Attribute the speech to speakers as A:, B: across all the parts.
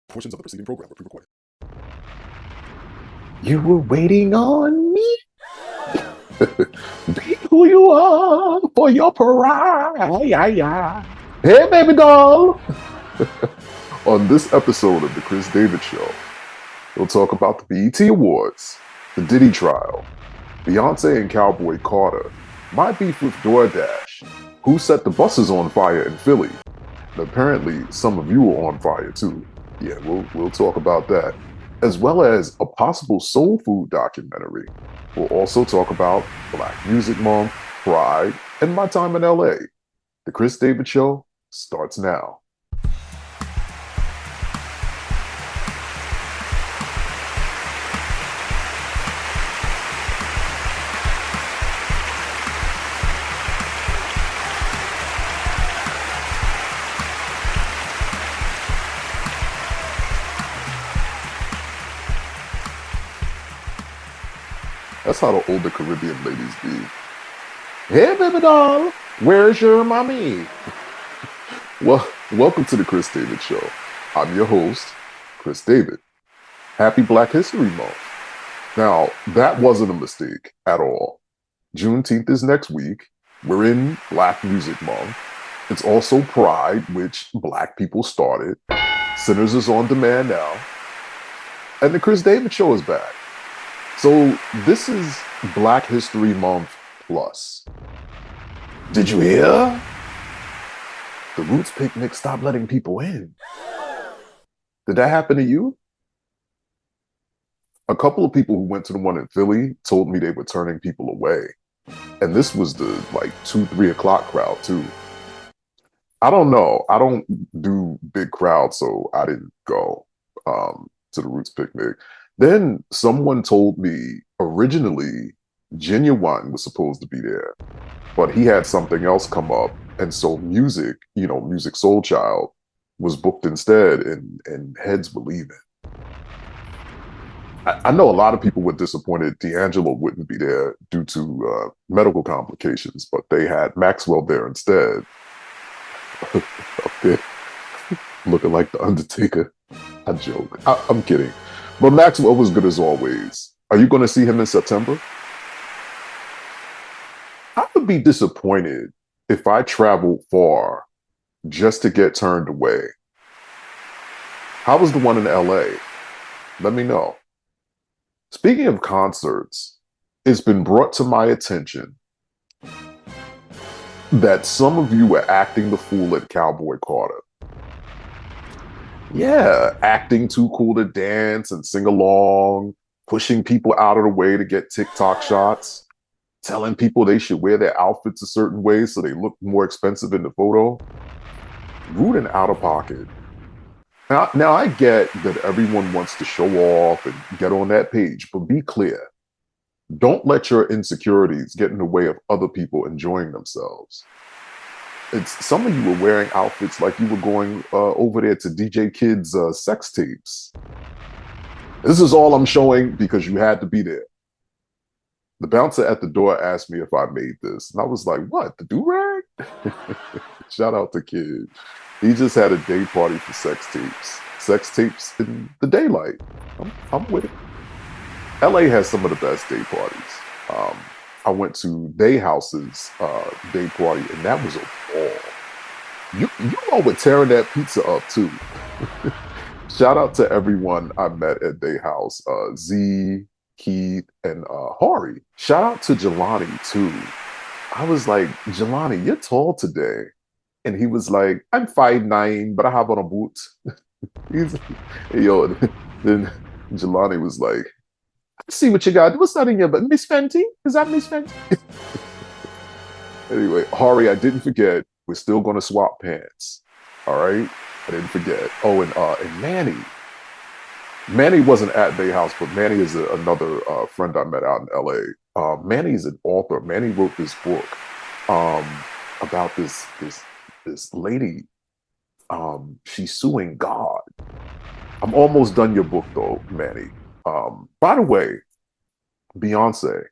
A: Portions of the preceding program were pre-recorded.
B: You were waiting on me? Be who you are for your pariah. Hey, baby doll. On this episode of the Cris David Show, we'll talk about the BET Awards, the Diddy trial, Beyonce and Cowboy Carter, my beef with DoorDash, who set the buses on fire in Philly. And apparently, some of you are on fire too. Yeah, we'll talk about that, as well as a possible soul food documentary. We'll also talk about Black Music Month, Pride, and my time in LA. The Cris David Show starts now. That's how the older Caribbean ladies be. Hey, baby doll, where's your mommy? Well, welcome to the Cris David Show. I'm your host, Cris David. Happy Black History Month. Now, that wasn't a mistake at all. Juneteenth is next week. We're in Black Music Month. It's also Pride, which Black people started. Sinners is on demand now. And the Cris David Show is back. So this is Black History Month plus. Did you hear? The Roots Picnic stopped letting people in. Did that happen to you? A couple of people who went to the one in Philly told me they were turning people away. And this was the 2-3 o'clock crowd too. I don't know. I don't do big crowds, so I didn't go to the Roots Picnic. Then someone told me originally Genuine was supposed to be there, but he had something else come up. And so Music Soul Child was booked instead, and heads were leaving. I know a lot of people were disappointed D'Angelo wouldn't be there due to medical complications, but they had Maxwell there instead. Up there, looking like the Undertaker. I joke. I'm kidding. But Maxwell was good as always. Are you going to see him in September? I would be disappointed if I traveled far just to get turned away. How was the one in LA? Let me know. Speaking of concerts, it's been brought to my attention that some of you were acting the fool at Cowboy Carter. Yeah, acting too cool to dance and sing along, pushing people out of the way to get TikTok shots, telling people they should wear their outfits a certain way so they look more expensive in the photo. Rude and out of pocket. Now I get that everyone wants to show off and get on that page, but be clear. Don't let your insecurities get in the way of other people enjoying themselves. Some of you were wearing outfits like you were going over there to DJ Kid's sex tapes. This is all I'm showing because you had to be there. The bouncer at the door asked me if I made this, and I was like, what, the do-rag? Shout out to Kid. He just had a day party for sex tapes. Sex tapes in the daylight. I'm with it. LA has some of the best day parties. I went to Theyhouse's day party, and that was a ball. You all were tearing that pizza up too. Shout out to everyone I met at Theyhouse, Z, Keith, and Hari. Shout out to Jelani too. I was like, Jelani, you're tall today. And he was like, I'm 5'9", but I have on a boot. He's like, hey, yo, then Jelani was like, see what you got. What's that in your butt? Miss Fenty? Is that Miss Fenty? Anyway, Hari, I didn't forget. We're still going to swap pants. All right? I didn't forget. Oh, and Manny. Manny wasn't at Theyhouse, but Manny is another friend I met out in LA. Manny's an author. Manny wrote this book about this lady. She's suing God. I'm almost done your book though, Manny. By the way, Beyonce,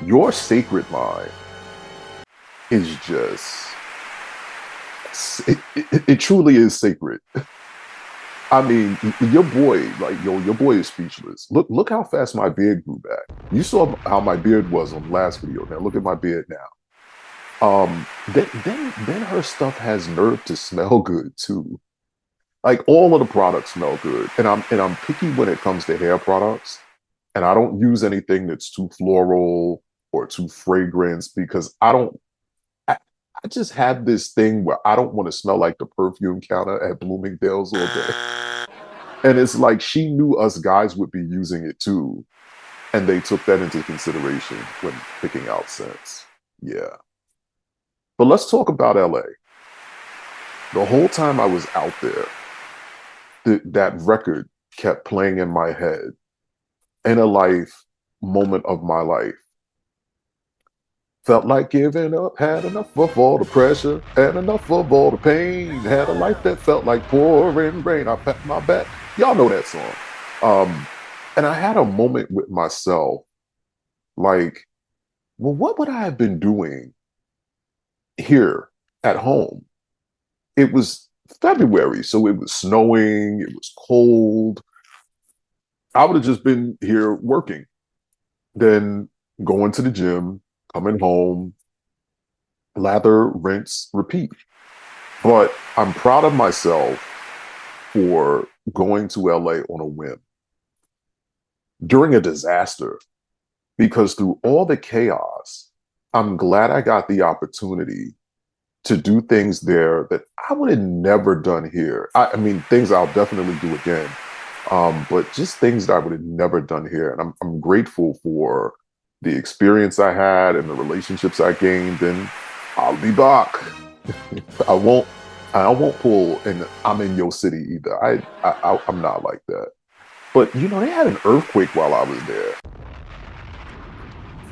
B: your sacred mind is just, it truly is sacred. I mean, your boy, like your boy is speechless. Look how fast my beard grew back. You saw how my beard was on the last video. Now look at my beard now. Then her stuff has nerve to smell good too. Like all of the products smell good, and I'm picky when it comes to hair products, and I don't use anything that's too floral or too fragrance because I don't. I just have this thing where I don't want to smell like the perfume counter at Bloomingdale's all day. And it's like she knew us guys would be using it too, and they took that into consideration when picking out scents. Yeah. But let's talk about LA. The whole time I was out there, that record kept playing in my head. In a life, moment of my life. Felt like giving up, had enough of all the pressure, had enough of all the pain, had a life that felt like pouring rain. I pat my back. Y'all know that song. And I had a moment with myself, like, well, what would I have been doing here at home? It was February, so it was snowing, it was cold. I would have just been here working, then going to the gym, coming home, lather, rinse, repeat. But I'm proud of myself for going to LA on a whim during a disaster, because through all the chaos, I'm glad I got the opportunity to do things there that I would have never done here. I mean, things I'll definitely do again, but just things that I would have never done here. And I'm grateful for the experience I had and the relationships I gained, and I'll be back. I won't pull and I'm in your city either. I'm not like that. But you know, they had an earthquake while I was there.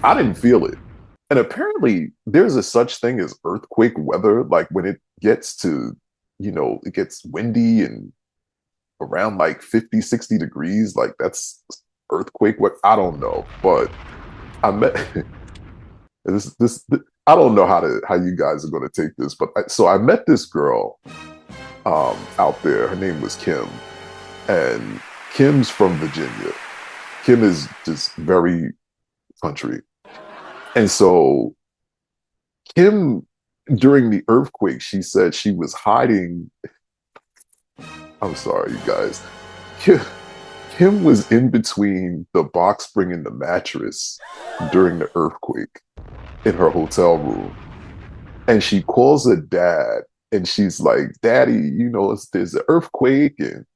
B: I didn't feel it. And apparently there's a such thing as earthquake weather, like when it gets to, it gets windy and around like 50, 60 degrees, like that's earthquake. What I don't know, but I met this I don't know how you guys are going to take this, but so I met this girl out there. Her name was Kim, and Kim's from Virginia. Kim is just very country. And so Kim, during the earthquake, she said she was hiding. I'm sorry, you guys. Kim was in between the box spring and the mattress during the earthquake in her hotel room. And she calls her dad and she's like, Daddy, there's an earthquake. And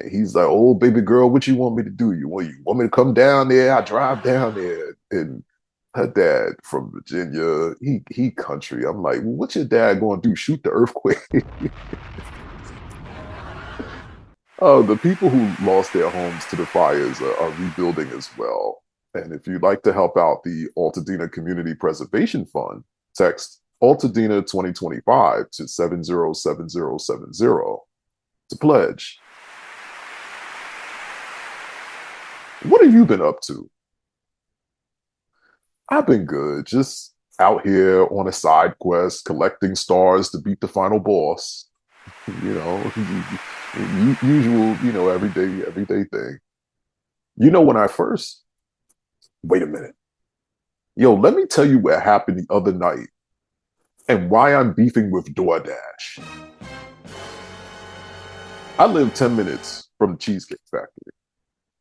B: he's like, oh, baby girl, what you want me to do? You want me to come down there? I drive down there. And her dad from Virginia, he country. I'm like, well, what's your dad going to do? Shoot the earthquake? Oh, the people who lost their homes to the fires are rebuilding as well. And if you'd like to help out the Altadena Community Preservation Fund, text Altadena 2025 to 707070 to pledge. What have you been up to? I've been good, just out here on a side quest, collecting stars to beat the final boss. Usual, everyday thing. When I first, wait a minute. Yo, let me tell you what happened the other night and why I'm beefing with DoorDash. I live 10 minutes from the Cheesecake Factory.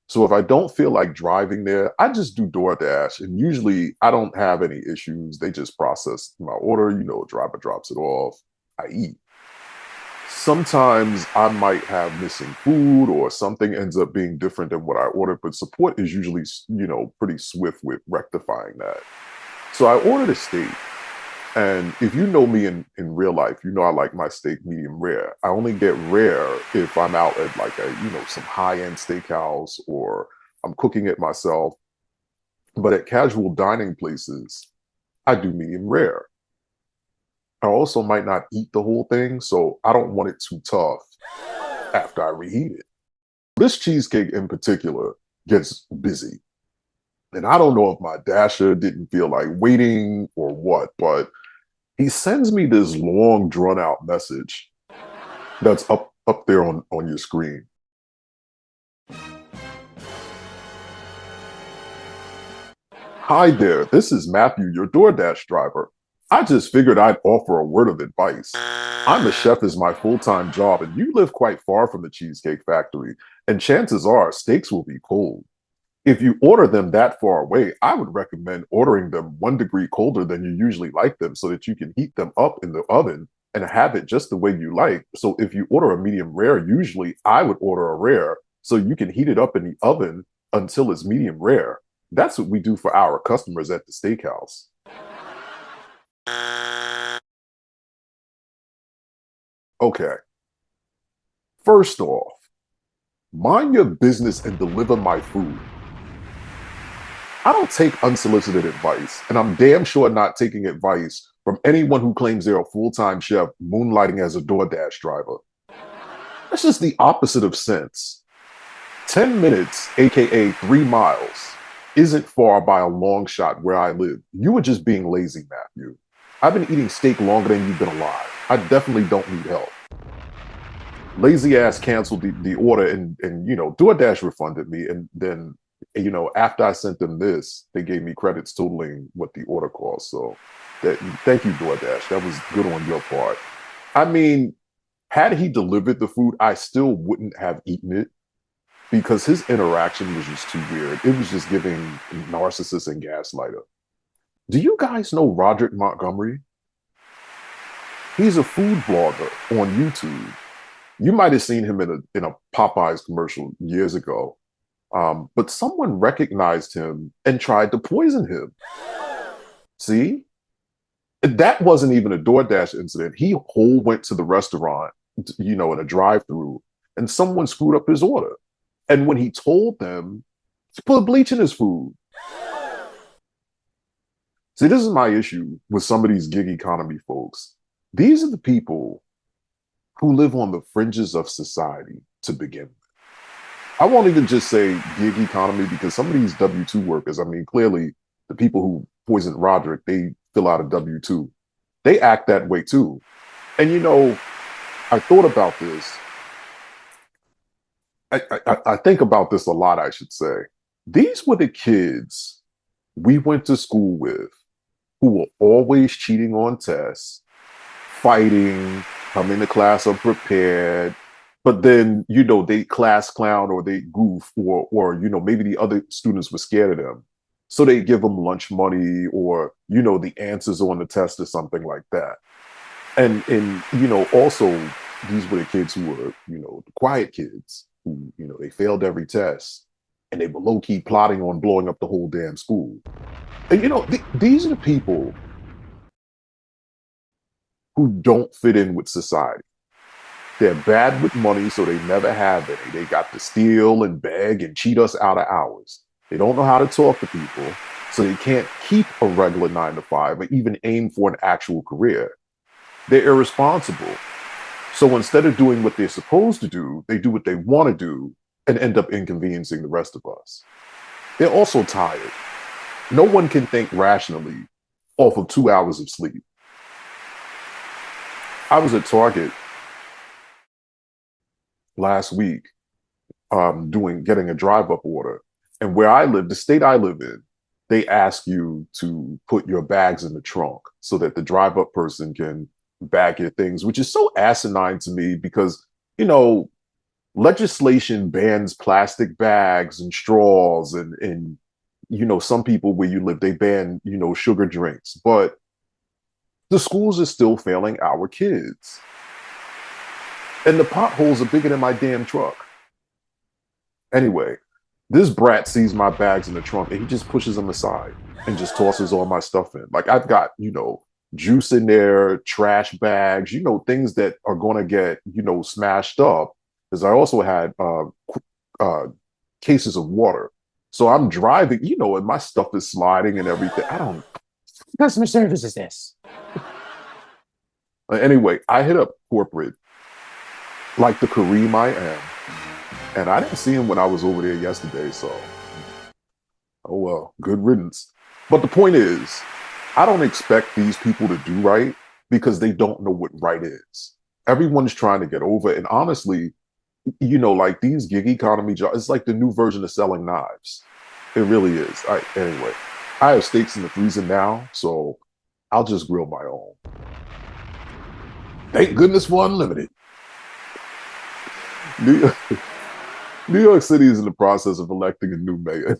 B: So if I don't feel like driving there, I just do DoorDash. And usually I don't have any issues. They just process my order, driver drops it off, I eat. Sometimes I might have missing food or something ends up being different than what I ordered, but support is usually, pretty swift with rectifying that. So I ordered a steak. And if you know me in real life, I like my steak medium rare. I only get rare if I'm out at like some high-end steakhouse or I'm cooking it myself. But at casual dining places, I do medium rare. I also might not eat the whole thing, so I don't want it too tough after I reheat it. This cheesecake in particular gets busy. And I don't know if my dasher didn't feel like waiting or what, but he sends me this long drawn out message that's up there on your screen. Hi there, this is Matthew, your DoorDash driver. I just figured I'd offer a word of advice. I'm a chef as my full-time job, and you live quite far from the Cheesecake Factory, and chances are steaks will be cold. If you order them that far away, I would recommend ordering them 1 degree colder than you usually like them so that you can heat them up in the oven and have it just the way you like. So if you order a medium rare, usually I would order a rare so you can heat it up in the oven until it's medium rare. That's what we do for our customers at the steakhouse. Okay, first off, mind your business and deliver my food. I don't take unsolicited advice, and I'm damn sure not taking advice from anyone who claims they're a full-time chef moonlighting as a DoorDash driver. That's just the opposite of sense. 10 minutes, aka 3 miles, isn't far by a long shot where I live. You were just being lazy, Matthew. I've been eating steak longer than you've been alive. I definitely don't need help. Lazy ass canceled the order and DoorDash refunded me. And then, after I sent them this, they gave me credits totaling what the order cost. So thank you, DoorDash. That was good on your part. I mean, had he delivered the food, I still wouldn't have eaten it because his interaction was just too weird. It was just giving narcissist and gaslighter. Do you guys know Roderick Montgomery? He's a food blogger on YouTube. You might have seen him in a Popeyes commercial years ago, but someone recognized him and tried to poison him. See? That wasn't even a DoorDash incident. He whole went to the restaurant, in a drive-through, and someone screwed up his order. And when he told them, he put bleach in his food. See, this is my issue with some of these gig economy folks. These are the people who live on the fringes of society to begin with. I won't even just say gig economy because some of these W-2 workers, I mean, clearly the people who poisoned Roderick, they fill out a W-2. They act that way too. And I thought about this. I think about this a lot, I should say. These were the kids we went to school with who were always cheating on tests, fighting, coming to class unprepared, but then, they class clown or they goof or maybe the other students were scared of them. So they give them lunch money or, the answers on the test or something like that. And also these were the kids who were, the quiet kids who, they failed every test and they were low key plotting on blowing up the whole damn school. And, these are the people who don't fit in with society. They're bad with money, so they never have any. They got to steal and beg and cheat us out of hours. They don't know how to talk to people, so they can't keep a regular 9 to 5 or even aim for an actual career. They're irresponsible. So instead of doing what they're supposed to do, they do what they want to do and end up inconveniencing the rest of us. They're also tired. No one can think rationally off of 2 hours of sleep. I was at Target last week getting a drive-up order. And where I live, the state I live in, they ask you to put your bags in the trunk so that the drive-up person can bag your things, which is so asinine to me because, legislation bans plastic bags and straws and some people where you live, they ban, sugar drinks. But the schools are still failing our kids. And the potholes are bigger than my damn truck. Anyway, this brat sees my bags in the trunk and he just pushes them aside and just tosses all my stuff in. Like I've got, juice in there, trash bags, things that are going to get, smashed up. Because I also had cases of water. So I'm driving, and my stuff is sliding and everything.
A: Customer service is this.
B: Anyway, I hit up corporate like the Kareem I am. And I didn't see him when I was over there yesterday. So, oh well, good riddance. But the point is, I don't expect these people to do right because they don't know what right is. Everyone's trying to get over. And honestly, like these gig economy jobs, it's like the new version of selling knives. It really is. Anyway, I have steaks in the freezer now, so I'll just grill my own. Thank goodness for unlimited. New York, New York City is in the process of electing a new mayor.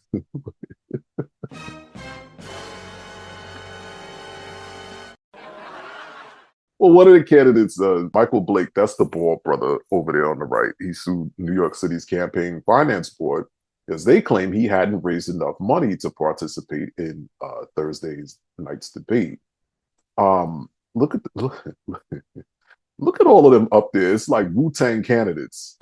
B: Well, one of the candidates, Michael Blake, that's the bald brother over there on the right. He sued New York City's campaign finance board because they claim he hadn't raised enough money to participate in Thursday's night's debate. Look at look at all of them up there. It's like Wu-Tang candidates.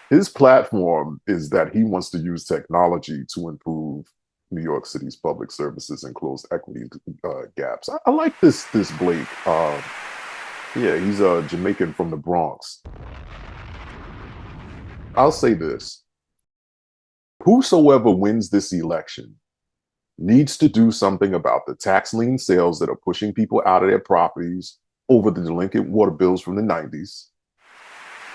B: His platform is that he wants to use technology to improve New York City's public services and close equity gaps. I like this Blake. Yeah, he's a Jamaican from the Bronx. I'll say this. Whosoever wins this election needs to do something about the tax lien sales that are pushing people out of their properties over the delinquent water bills from the 90s,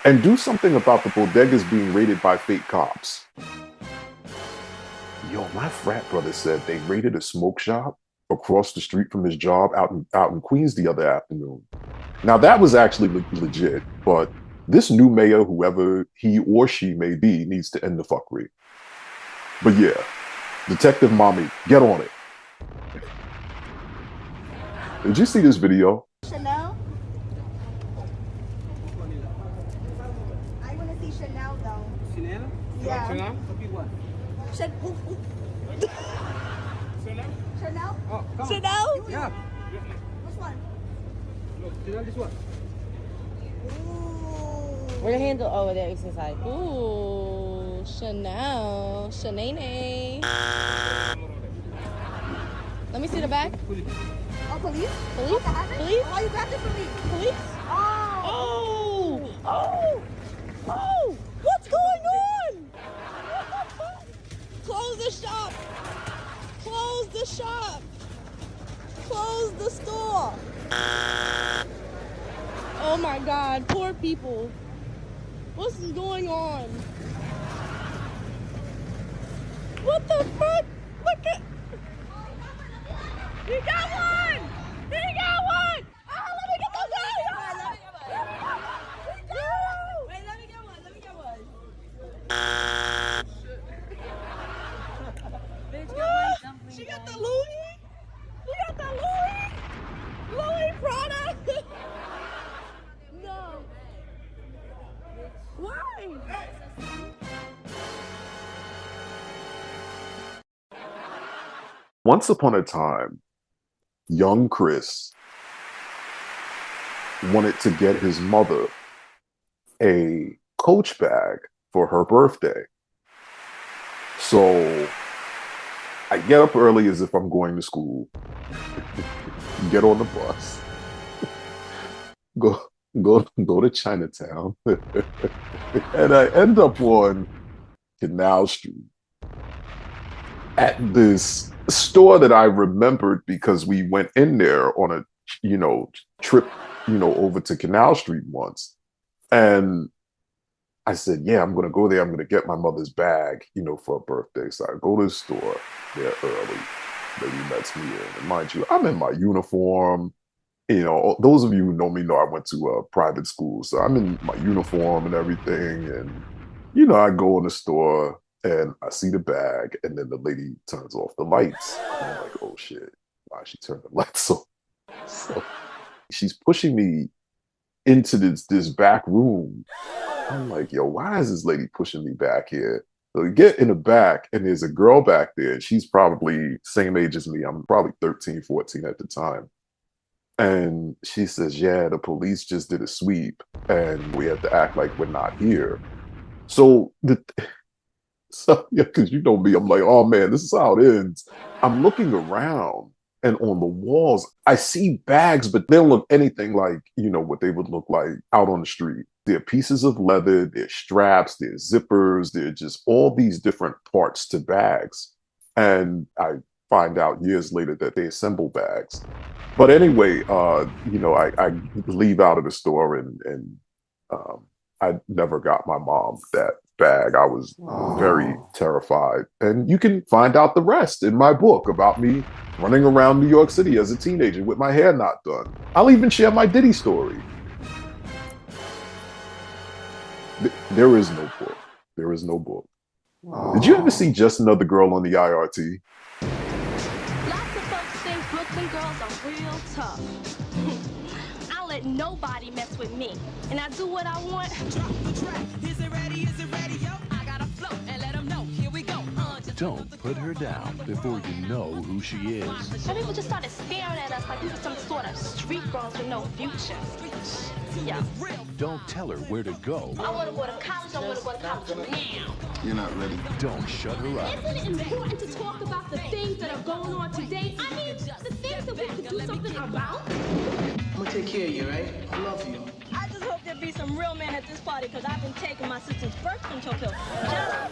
B: and do something about the bodegas being raided by fake cops. Yo, my frat brother said they raided a smoke shop across the street from his job out in Queens the other afternoon. Now that was actually legit, but this new mayor, whoever he or she may be, needs to end the fuckery. But yeah, Detective Mommy, get on it. Did you see this video?
C: Chanel? I want to see Chanel though.
D: Chanel?
C: Yeah.
D: Chanel? Copy what?
C: Chanel? Chanel?
D: Oh, come
C: Chanel?
D: Yeah.
C: Which one?
D: Look, Chanel, this one.
C: Ooh.
E: Where the handle? Oh, there it's inside. Ooh, Chanel. Shanae. Let me see the back.
C: Oh, police?
E: Police? Police?
C: Why you grabbed it from me?
E: Police?
C: Oh.
E: Oh! What's going on? Close the shop! Close the shop! Close the store! Oh my God, poor people. What's going on? What the fuck? Look at... He got one! He got one! Oh, let me get the guy!
C: Wait, let me get one. Let me get one.
E: She got the Louis? She got the Louis? Louis Prada? No. Why?
B: Once upon a time, young Cris wanted to get his mother a Coach bag for her birthday. So I get up early as if I'm going to school, get on the bus, go to Chinatown, and I end up on Canal Street at this store that I remembered because we went in there on a trip over to Canal Street once, and I said, yeah, I'm going to go there. I'm going to get my mother's bag, for her birthday. So I go to the store there early. Lady lets me in. And mind you, I'm in my uniform. Those of you who know me know I went to a private school. So I'm in my uniform and everything. And, I go in the store and I see the bag. And then the lady turns off the lights. And I'm like, oh, shit. Why she turned the lights off? So she's pushing me into this back room. I'm like, yo, why is this lady pushing me back here? So we get in the back and there's a girl back there. And she's probably same age as me. I'm probably 13, 14 at the time. And she says, yeah, the police just did a sweep and we have to act like we're not here. So yeah, because you know me, I'm like, oh man, this is how it ends. I'm looking around and on the walls, I see bags, but they don't look anything like, what they would look like out on the street. They're pieces of leather, they're straps, they're zippers, they're just all these different parts to bags. And I find out years later that they assemble bags. But anyway, I leave out of the store and I never got my mom that bag. I was very terrified. And you can find out the rest in my book about me running around New York City as a teenager with my hair not done. I'll even share my Diddy story. There is no book. There is no book. Did you ever see Just Another Girl on the I.R.T?
E: Lots of folks think Brooklyn girls are real tough. I let nobody mess with me, and I do what I want. Drop the track. Is it ready? Is it ready, yo? I gotta flow and let them know. Here we go.
F: Don't put her down before you know who she is.
E: Some people just started staring at us like we were some sort of street girls with no future. Yeah.
F: Don't tell her where to go.
E: I want to go to college. I want to go to college now.
G: You're not ready.
F: Don't shut her up.
H: Isn't it important to talk about the things that are going on today? I mean, the things that we have to do something about?
D: I'm gonna take care of you, right? I love you.
E: I just hope there be some real men at this party, because I've been taking my sister's birth control pill. Just in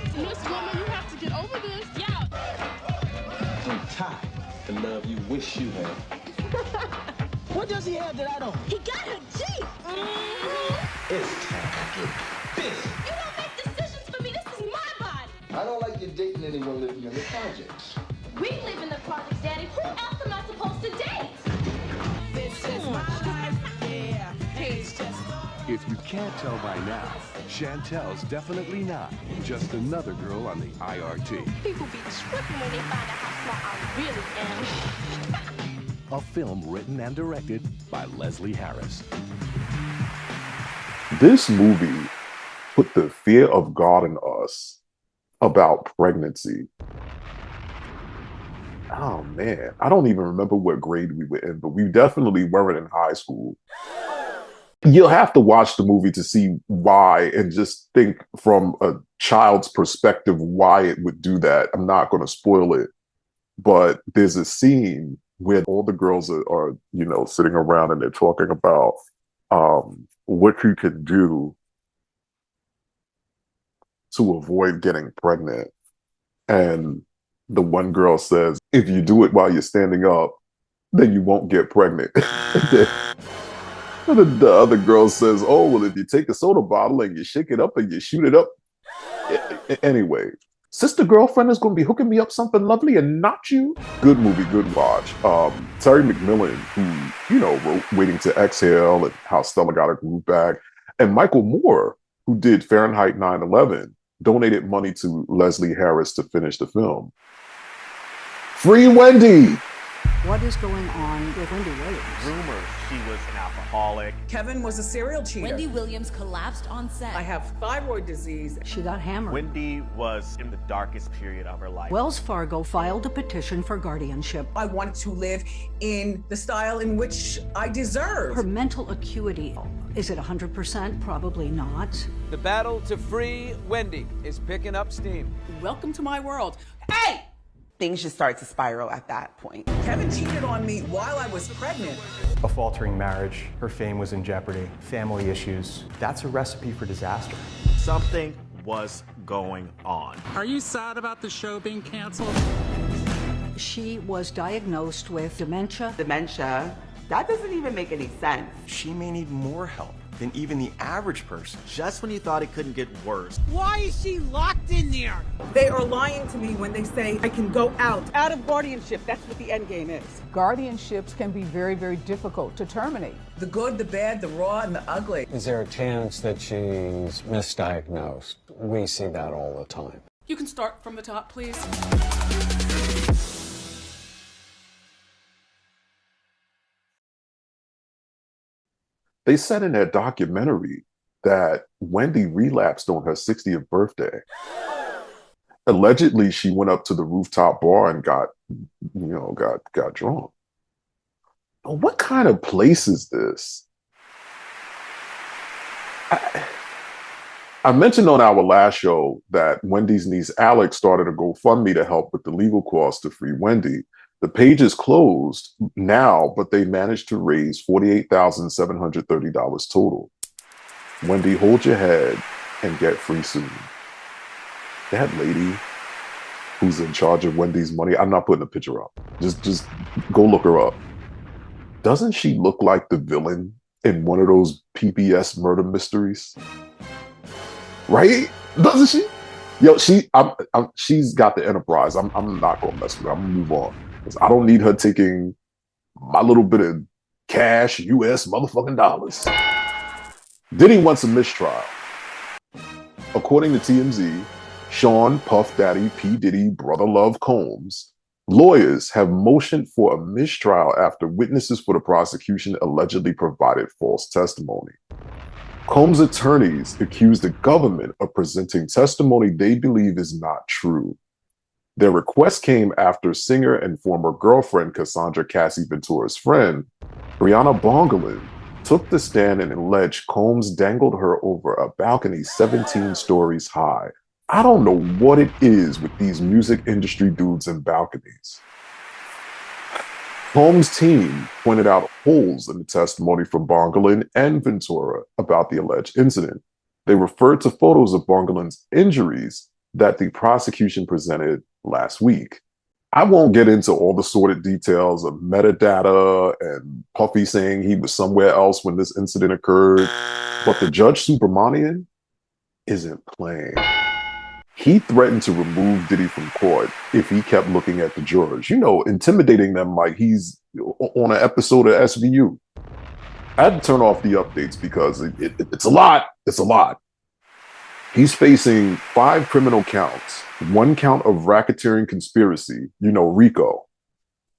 E: case.
H: Miss Woman, you have to get over this.
E: Yeah.
G: I'm tired. The love you wish you had.
D: What does he have that I don't?
E: He got a Jeep.
G: It's time to get busy.
E: You don't make decisions for me. This is my body.
G: I don't like you dating anyone living in the projects.
E: We live in the projects, Daddy. Who else am I supposed to date? This is my life. Yeah. It's just.
F: If you can't tell by now, Chantel's definitely not just another girl on the I.R.T.
E: People be tripping when they find out how smart I really am.
F: A film written and directed by Leslie Harris.
B: This movie put the fear of God in us about pregnancy. Oh man, I don't even remember what grade we were in, but we definitely weren't in high school. You'll have to watch the movie to see why and just think from a child's perspective why it would do that. I'm not going to spoil it, but there's a scene where all the girls are sitting around and they're talking about what you can do to avoid getting pregnant. And the one girl says, if you do it while you're standing up, then you won't get pregnant. And the other girl says, oh, well, if you take a soda bottle and you shake it up and you shoot it up. Anyway, sister girlfriend is going to be hooking me up something lovely and not you. Good movie, good watch. Terry McMillan, who, wrote Waiting to Exhale and How Stella Got Her Groove Back. And Michael Moore, who did Fahrenheit 9/11, donated money to Leslie Harris to finish the film. Free Wendy!
I: What is going on with Wendy Williams?
J: Rumors she was an alcoholic.
K: Kevin was a serial cheater.
L: Wendy Williams collapsed on set.
K: I have thyroid disease.
I: She got hammered.
J: Wendy was in the darkest period of her life.
I: Wells Fargo filed a petition for guardianship.
K: I want to live in the style in which I deserve.
I: Her mental acuity, is it 100%? Probably not.
D: The battle to free Wendy is picking up steam.
K: Welcome to my world. Hey! Things just start to spiral at that point. Kevin cheated on me while I was pregnant.
M: A faltering marriage, her fame was in jeopardy, family issues. That's a recipe for disaster.
J: Something was going on.
N: Are you sad about the show being canceled?
I: She was diagnosed with dementia.
K: Dementia? That doesn't even make any sense.
M: She may need more help than even the average person.
J: Just when you thought it couldn't get worse.
N: Why is she locked in there?
K: They are lying to me when they say I can go out.
D: Out of guardianship, that's what the end game is.
O: Guardianships can be very, very difficult to terminate.
K: The good, the bad, the raw, and the ugly.
A: Is there a chance that she's misdiagnosed? We see that all the time.
H: You can start from the top, please.
B: They said in that documentary that Wendy relapsed on her 60th birthday. Allegedly, she went up to the rooftop bar and got drunk. What kind of place is this? I mentioned on our last show that Wendy's niece Alex started a GoFundMe to help with the legal costs to free Wendy. The page is closed now, but they managed to raise $48,730 total. Wendy, hold your head and get free soon. That lady who's in charge of Wendy's money, I'm not putting a picture up. Just go look her up. Doesn't she look like the villain in one of those PBS murder mysteries? right? Doesn't she? Yo, she's got the enterprise. I'm not gonna mess with her. I'm gonna move on. 'Cause I don't need her taking my little bit of cash, US motherfucking dollars. Diddy wants a mistrial. According to TMZ, Sean Puff Daddy P. Diddy Brother Love Combs, lawyers have motioned for a mistrial after witnesses for the prosecution allegedly provided false testimony. Combs' attorneys accused the government of presenting testimony they believe is not true. Their request came after singer and former girlfriend Cassandra Cassie Ventura's friend, Brianna Bongolan, took the stand and alleged Combs dangled her over a balcony 17 stories high. I don't know what it is with these music industry dudes and balconies. Combs' team pointed out holes in the testimony from Bongolan and Ventura about the alleged incident. They referred to photos of Bongolan's injuries that the prosecution presented last week. I won't get into all the sordid details of metadata and Puffy saying he was somewhere else when this incident occurred, but the Judge Subramanian isn't playing. He threatened to remove Diddy from court if he kept looking at the jurors, intimidating them like he's on an episode of SVU. I had to turn off the updates because it's a lot. It's a lot. He's facing 5 criminal counts, 1 count of racketeering conspiracy, RICO,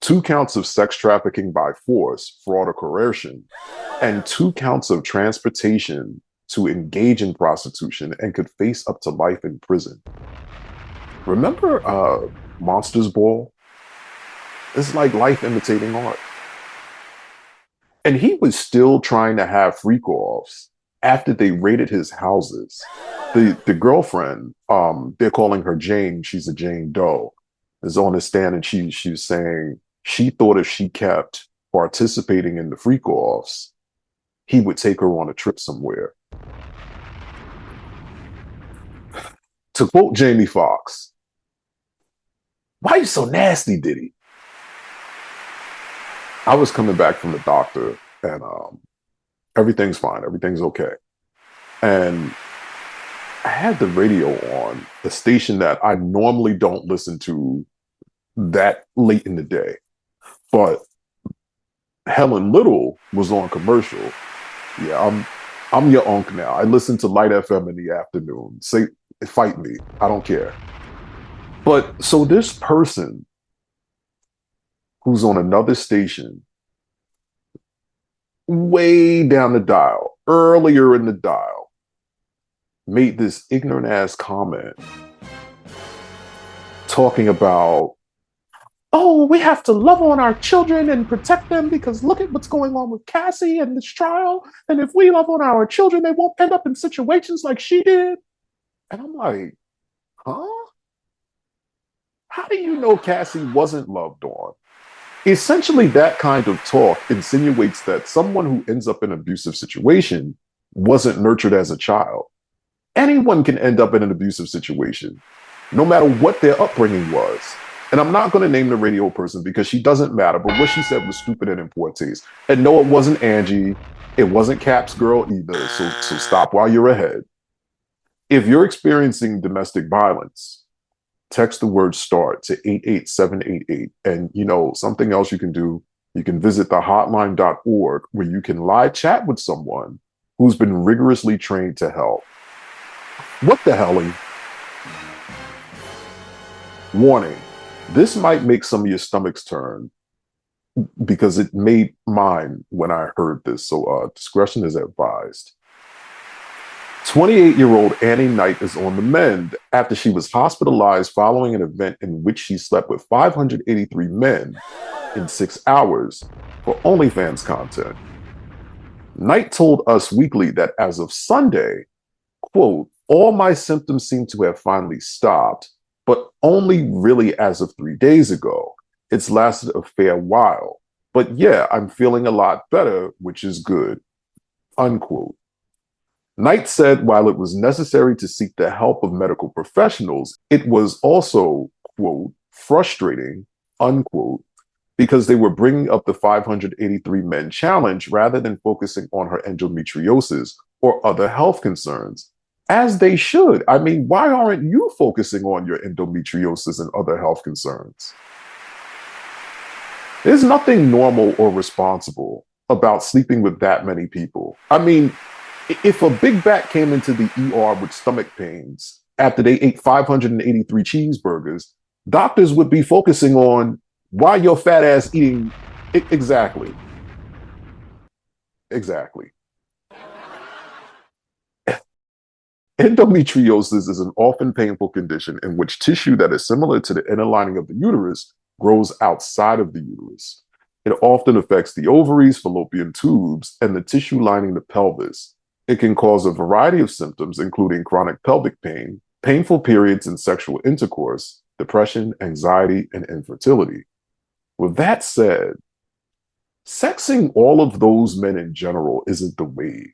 B: 2 counts of sex trafficking by force, fraud or coercion, and 2 counts of transportation to engage in prostitution and could face up to life in prison. Remember Monsters Ball? It's like life imitating art. And he was still trying to have freak-offs after they raided his houses. The girlfriend, they're calling her Jane, she's a Jane Doe, is on the stand and she was saying she thought if she kept participating in the freak-offs, he would take her on a trip somewhere. To quote Jamie Foxx, "Why you so nasty, Diddy?" I was coming back from the doctor and everything's fine, everything's okay. And I had the radio on, the station that I normally don't listen to that late in the day. But Helen Little was on commercial. Yeah, I'm your unk now. I listen to Light FM in the afternoon. Say, fight me. I don't care. But so this person who's on another station, way down the dial, earlier in the dial, made this ignorant ass comment talking about, oh, we have to love on our children and protect them because look at what's going on with Cassie and this trial. And if we love on our children, they won't end up in situations like she did. And I'm like, huh? How do you know Cassie wasn't loved on? Essentially, that kind of talk insinuates that someone who ends up in an abusive situation wasn't nurtured as a child. Anyone can end up in an abusive situation, no matter what their upbringing was. And I'm not going to name the radio person because she doesn't matter, but what she said was stupid and in poor taste. And no, it wasn't Angie. It wasn't Cap's girl either. So stop while you're ahead. If you're experiencing domestic violence, text the word START to 88788. And something else you can do, you can visit thehotline.org where you can live chat with someone who's been rigorously trained to help. What the Helly? Warning, this might make some of your stomachs turn because it made mine when I heard this. So discretion is advised. 28-year-old Annie Knight is on the mend after she was hospitalized following an event in which she slept with 583 men in 6 hours for OnlyFans content. Knight told Us Weekly that as of Sunday, quote, all my symptoms seem to have finally stopped, but only really as of 3 days ago. It's lasted a fair while, but yeah, I'm feeling a lot better, which is good, unquote. Knight said while it was necessary to seek the help of medical professionals, it was also, quote, frustrating, unquote, because they were bringing up the 583 men challenge rather than focusing on her endometriosis or other health concerns. as they should. I mean, why aren't you focusing on your endometriosis and other health concerns? There's nothing normal or responsible about sleeping with that many people. I mean, if a big bat came into the ER with stomach pains after they ate 583 cheeseburgers, doctors would be focusing on why your fat ass eating. Exactly. Endometriosis is an often painful condition in which tissue that is similar to the inner lining of the uterus grows outside of the uterus. It often affects the ovaries, fallopian tubes, and the tissue lining the pelvis. It can cause a variety of symptoms, including chronic pelvic pain, painful periods and sexual intercourse, depression, anxiety, and infertility. With that said, sexing all of those men in general isn't the wave.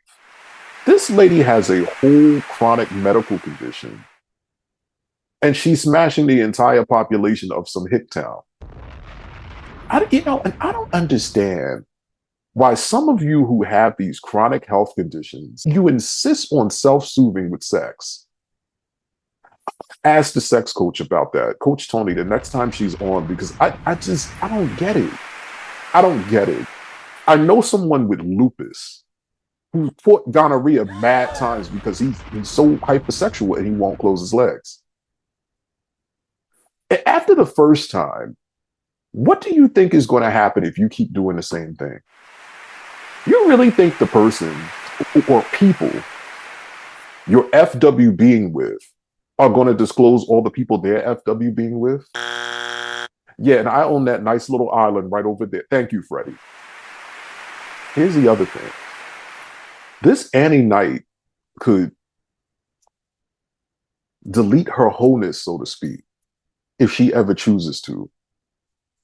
B: This lady has a whole chronic medical condition, and she's smashing the entire population of some hick town. I don't understand why some of you who have these chronic health conditions, you insist on self-soothing with sex. Ask the sex coach about that. Coach Tony, the next time she's on, because I don't get it. I don't get it. I know someone with lupus who fought gonorrhea mad times because he's so hypersexual and he won't close his legs. After the first time, what do you think is going to happen if you keep doing the same thing? You really think the person or people you're FW being with are going to disclose all the people they're FW being with? Yeah, and I own that nice little island right over there. Thank you, Freddie. Here's the other thing. This Annie Knight could delete her wholeness, so to speak, if she ever chooses to.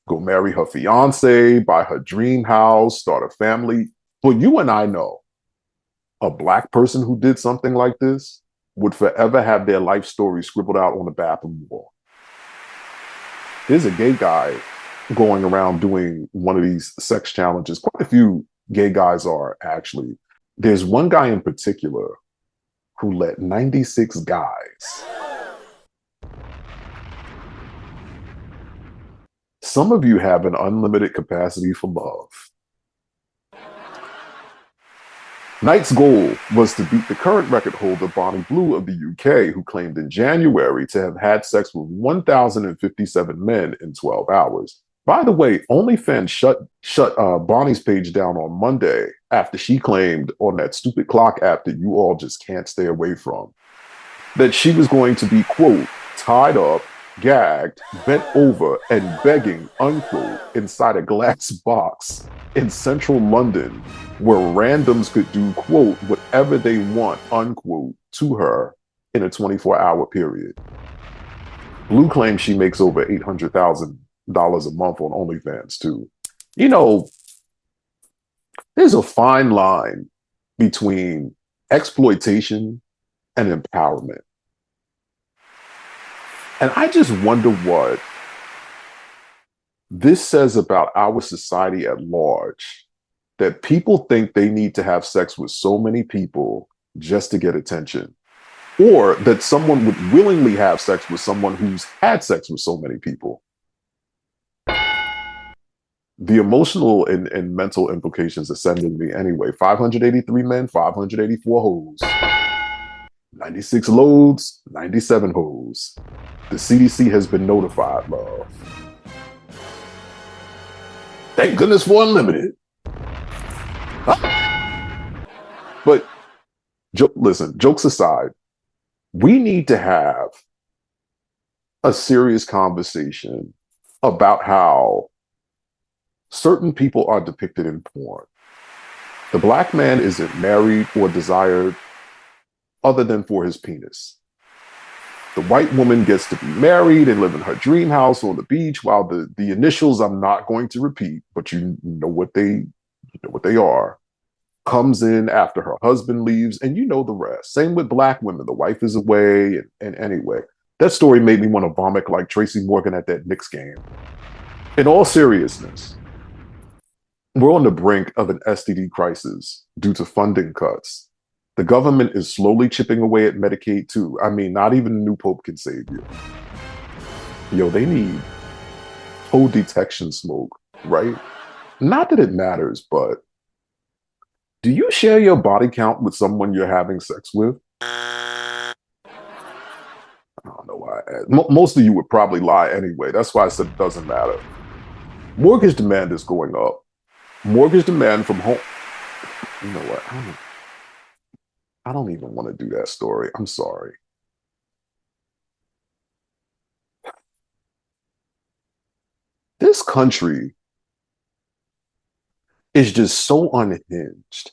B: Go marry her fiance, buy her dream house, start a family. But you and I know a Black person who did something like this would forever have their life story scribbled out on the bathroom wall. There's a gay guy going around doing one of these sex challenges. Quite a few gay guys are, actually. There's one guy in particular who let 96 guys. Some of you have an unlimited capacity for love. Knight's goal was to beat the current record holder, Bonnie Blue of the UK, who claimed in January to have had sex with 1,057 men in 12 hours. By the way, OnlyFans shut Bonnie's page down on Monday after she claimed on that stupid clock app that you all just can't stay away from, that she was going to be, quote, tied up, gagged, bent over, and begging, unquote, inside a glass box in central London, where randoms could do, quote, whatever they want, unquote, to her in a 24-hour period. Blue claims she makes over $800,000 a month on OnlyFans, too. You know, there's a fine line between exploitation and empowerment. And I just wonder what this says about our society at large, that people think they need to have sex with so many people just to get attention, or that someone would willingly have sex with someone who's had sex with so many people. The emotional and mental implications are sending me anyway. 583 men, 584 hoes. 96 loads, 97 hoes. The CDC has been notified, love. Thank goodness for unlimited. But listen, jokes aside, we need to have a serious conversation about how certain people are depicted in porn. The Black man isn't married or desired other than for his penis. The white woman gets to be married and live in her dream house on the beach, while the initials I'm not going to repeat, but you know what they are, comes in after her husband leaves, and you know the rest. Same with Black women. The wife is away, and anyway. That story made me want to vomit like Tracy Morgan at that Knicks game. In all seriousness, we're on the brink of an STD crisis due to funding cuts. The government is slowly chipping away at Medicaid too. I mean, not even the new pope can save you. Yo, they need toe detection smoke, right? Not that it matters, but do you share your body count with someone you're having sex with? I don't know why. Most of you would probably lie anyway. That's why I said it doesn't matter. Mortgage demand is going up. Mortgage demand from home. You know what? I don't even want to do that story. I'm sorry. This country is just so unhinged.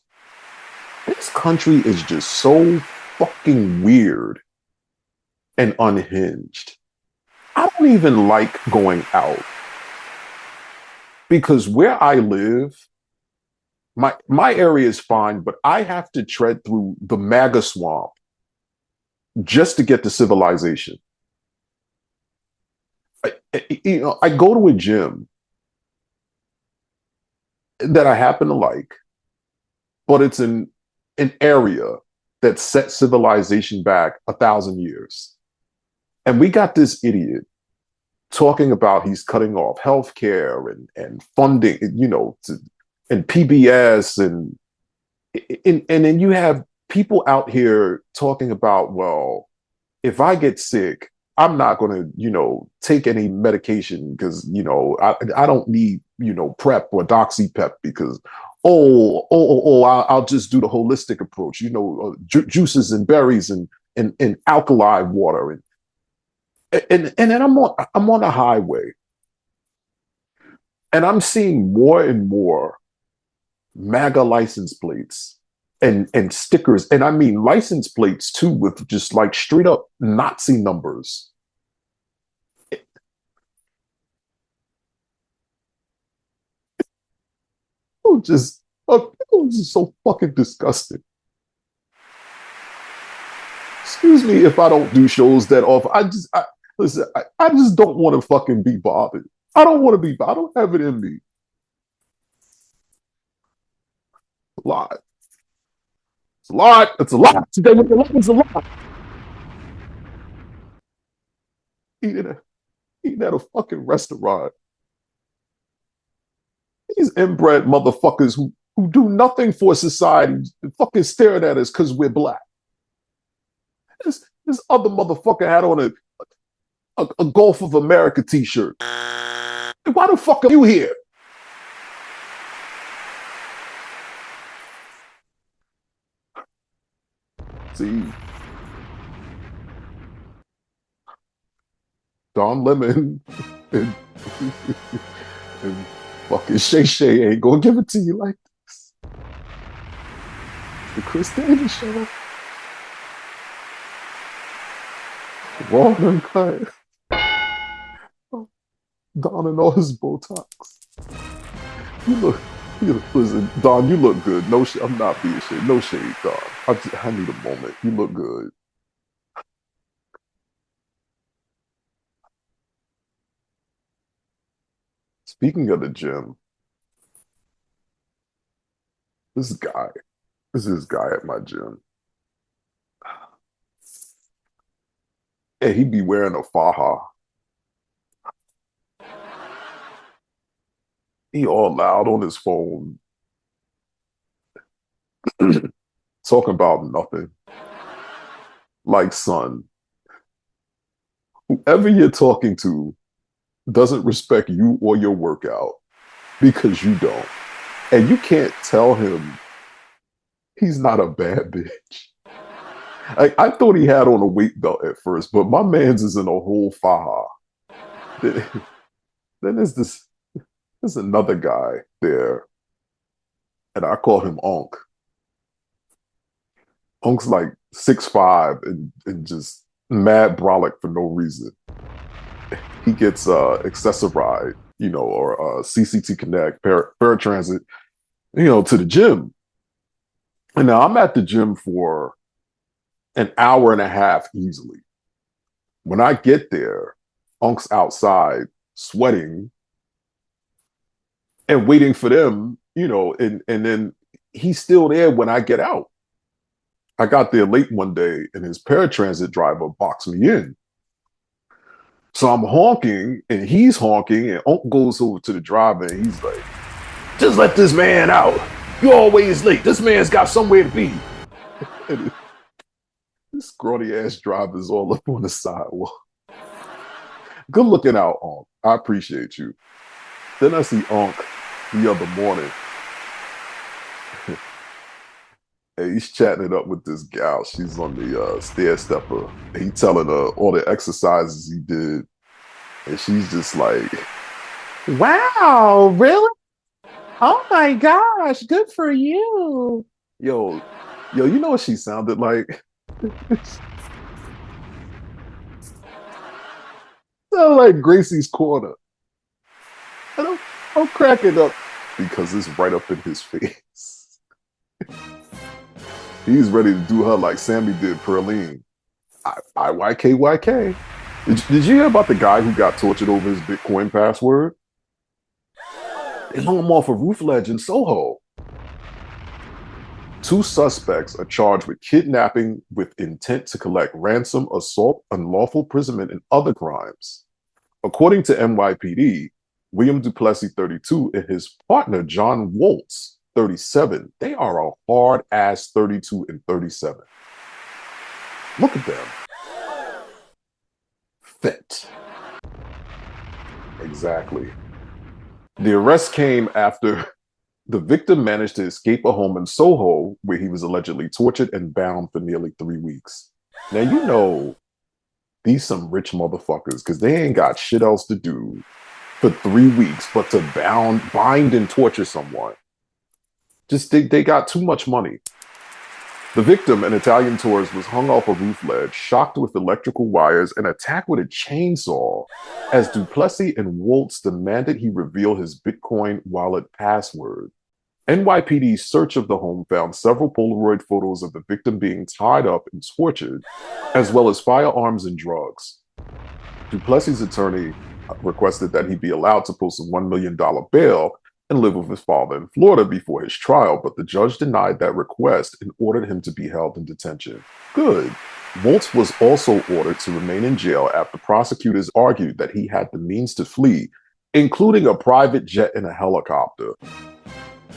B: This country is just so fucking weird and unhinged. I don't even like going out because where I live, my area is fine, but I have to tread through the MAGA swamp just to get to civilization. I go to a gym that I happen to like, but it's in an area that set civilization back 1,000 years. And we got this idiot talking about he's cutting off healthcare and funding, and PBS and then you have people out here talking about, well, if I get sick, I'm not going to, take any medication because, I don't need, PrEP or DoxyPep because, I'll just do the holistic approach, juices and berries and alkali water. And then I'm on a highway and I'm seeing more and more MAGA license plates and stickers. And I mean license plates too, with just like straight up Nazi numbers. People just so fucking disgusting. Excuse me if I don't do shows that often. Listen, I just don't want to fucking be bothered. I don't want to be bothered. I don't have it in me. A lot. It's a lot. It's a lot. Today with the lot, it's a lot. Eating at a fucking restaurant. These inbred motherfuckers who do nothing for society fucking staring at us because we're black. This other motherfucker had on a Gulf of America t-shirt. Why the fuck are you here? See, Don Lemon and fucking Shay Shay ain't gonna give it to you like this. The Cris David Show. Raw and uncut. Don and all his Botox. Listen, Don, you look good. No shade. I'm not being shade. No shade, Don. I need a moment. You look good. Speaking of the gym, this is this guy at my gym. And he'd be wearing a faja. He all loud on his phone, talking about nothing. Like, son, whoever you're talking to doesn't respect you or your workout because you don't. And you can't tell him he's not a bad bitch. I thought he had on a weight belt at first, but my man's is in a whole faja. Then there's another guy there, and I call him Onk. Onk's like 6'5" and just mad brolic for no reason. He gets Accessoride, or CCT Connect, paratransit, to the gym. And now I'm at the gym for an hour and a half easily. When I get there, Unk's outside sweating and waiting for them, and then he's still there when I get out. I got there late one day and his paratransit driver boxed me in. So I'm honking and he's honking and Unc goes over to the driver and he's like, just let this man out. You're always late. This man's got somewhere to be. And this scrawny ass driver's all up on the sidewalk. Good looking out, Unc. I appreciate you. Then I see Unc the other morning. And he's chatting it up with this gal. She's on the stair stepper. And he telling her all the exercises he did. And she's just like, wow, really? Oh my gosh, good for you. Yo, you know what she sounded like? Sounded like Gracie's Corner. And I'm cracking up because it's right up in his face. He's ready to do her like Sammy did Pearline. IYKYK. Did you hear about the guy who got tortured over his Bitcoin password? They hung him off a roof ledge in Soho. 2 suspects are charged with kidnapping with intent to collect ransom, assault, unlawful imprisonment, and other crimes. According to NYPD, William Duplessis, 32, and his partner, John Waltz, 37, they are a hard-ass 32 and 37. Look at them. Fit. Exactly. The arrest came after the victim managed to escape a home in Soho where he was allegedly tortured and bound for nearly 3 weeks. Now, you know, these some rich motherfuckers because they ain't got shit else to do for 3 weeks but to bind and torture someone. Just they got too much money. The victim, an Italian tourist, was hung off a roof ledge, shocked with electrical wires, and attacked with a chainsaw as Duplessis and Waltz demanded he reveal his Bitcoin wallet password. NYPD's search of the home found several Polaroid photos of the victim being tied up and tortured, as well as firearms and drugs. Duplessis' attorney requested that he be allowed to post a $1 million bail and live with his father in Florida before his trial, but the judge denied that request and ordered him to be held in detention. Good. Waltz was also ordered to remain in jail after prosecutors argued that he had the means to flee, including a private jet and a helicopter.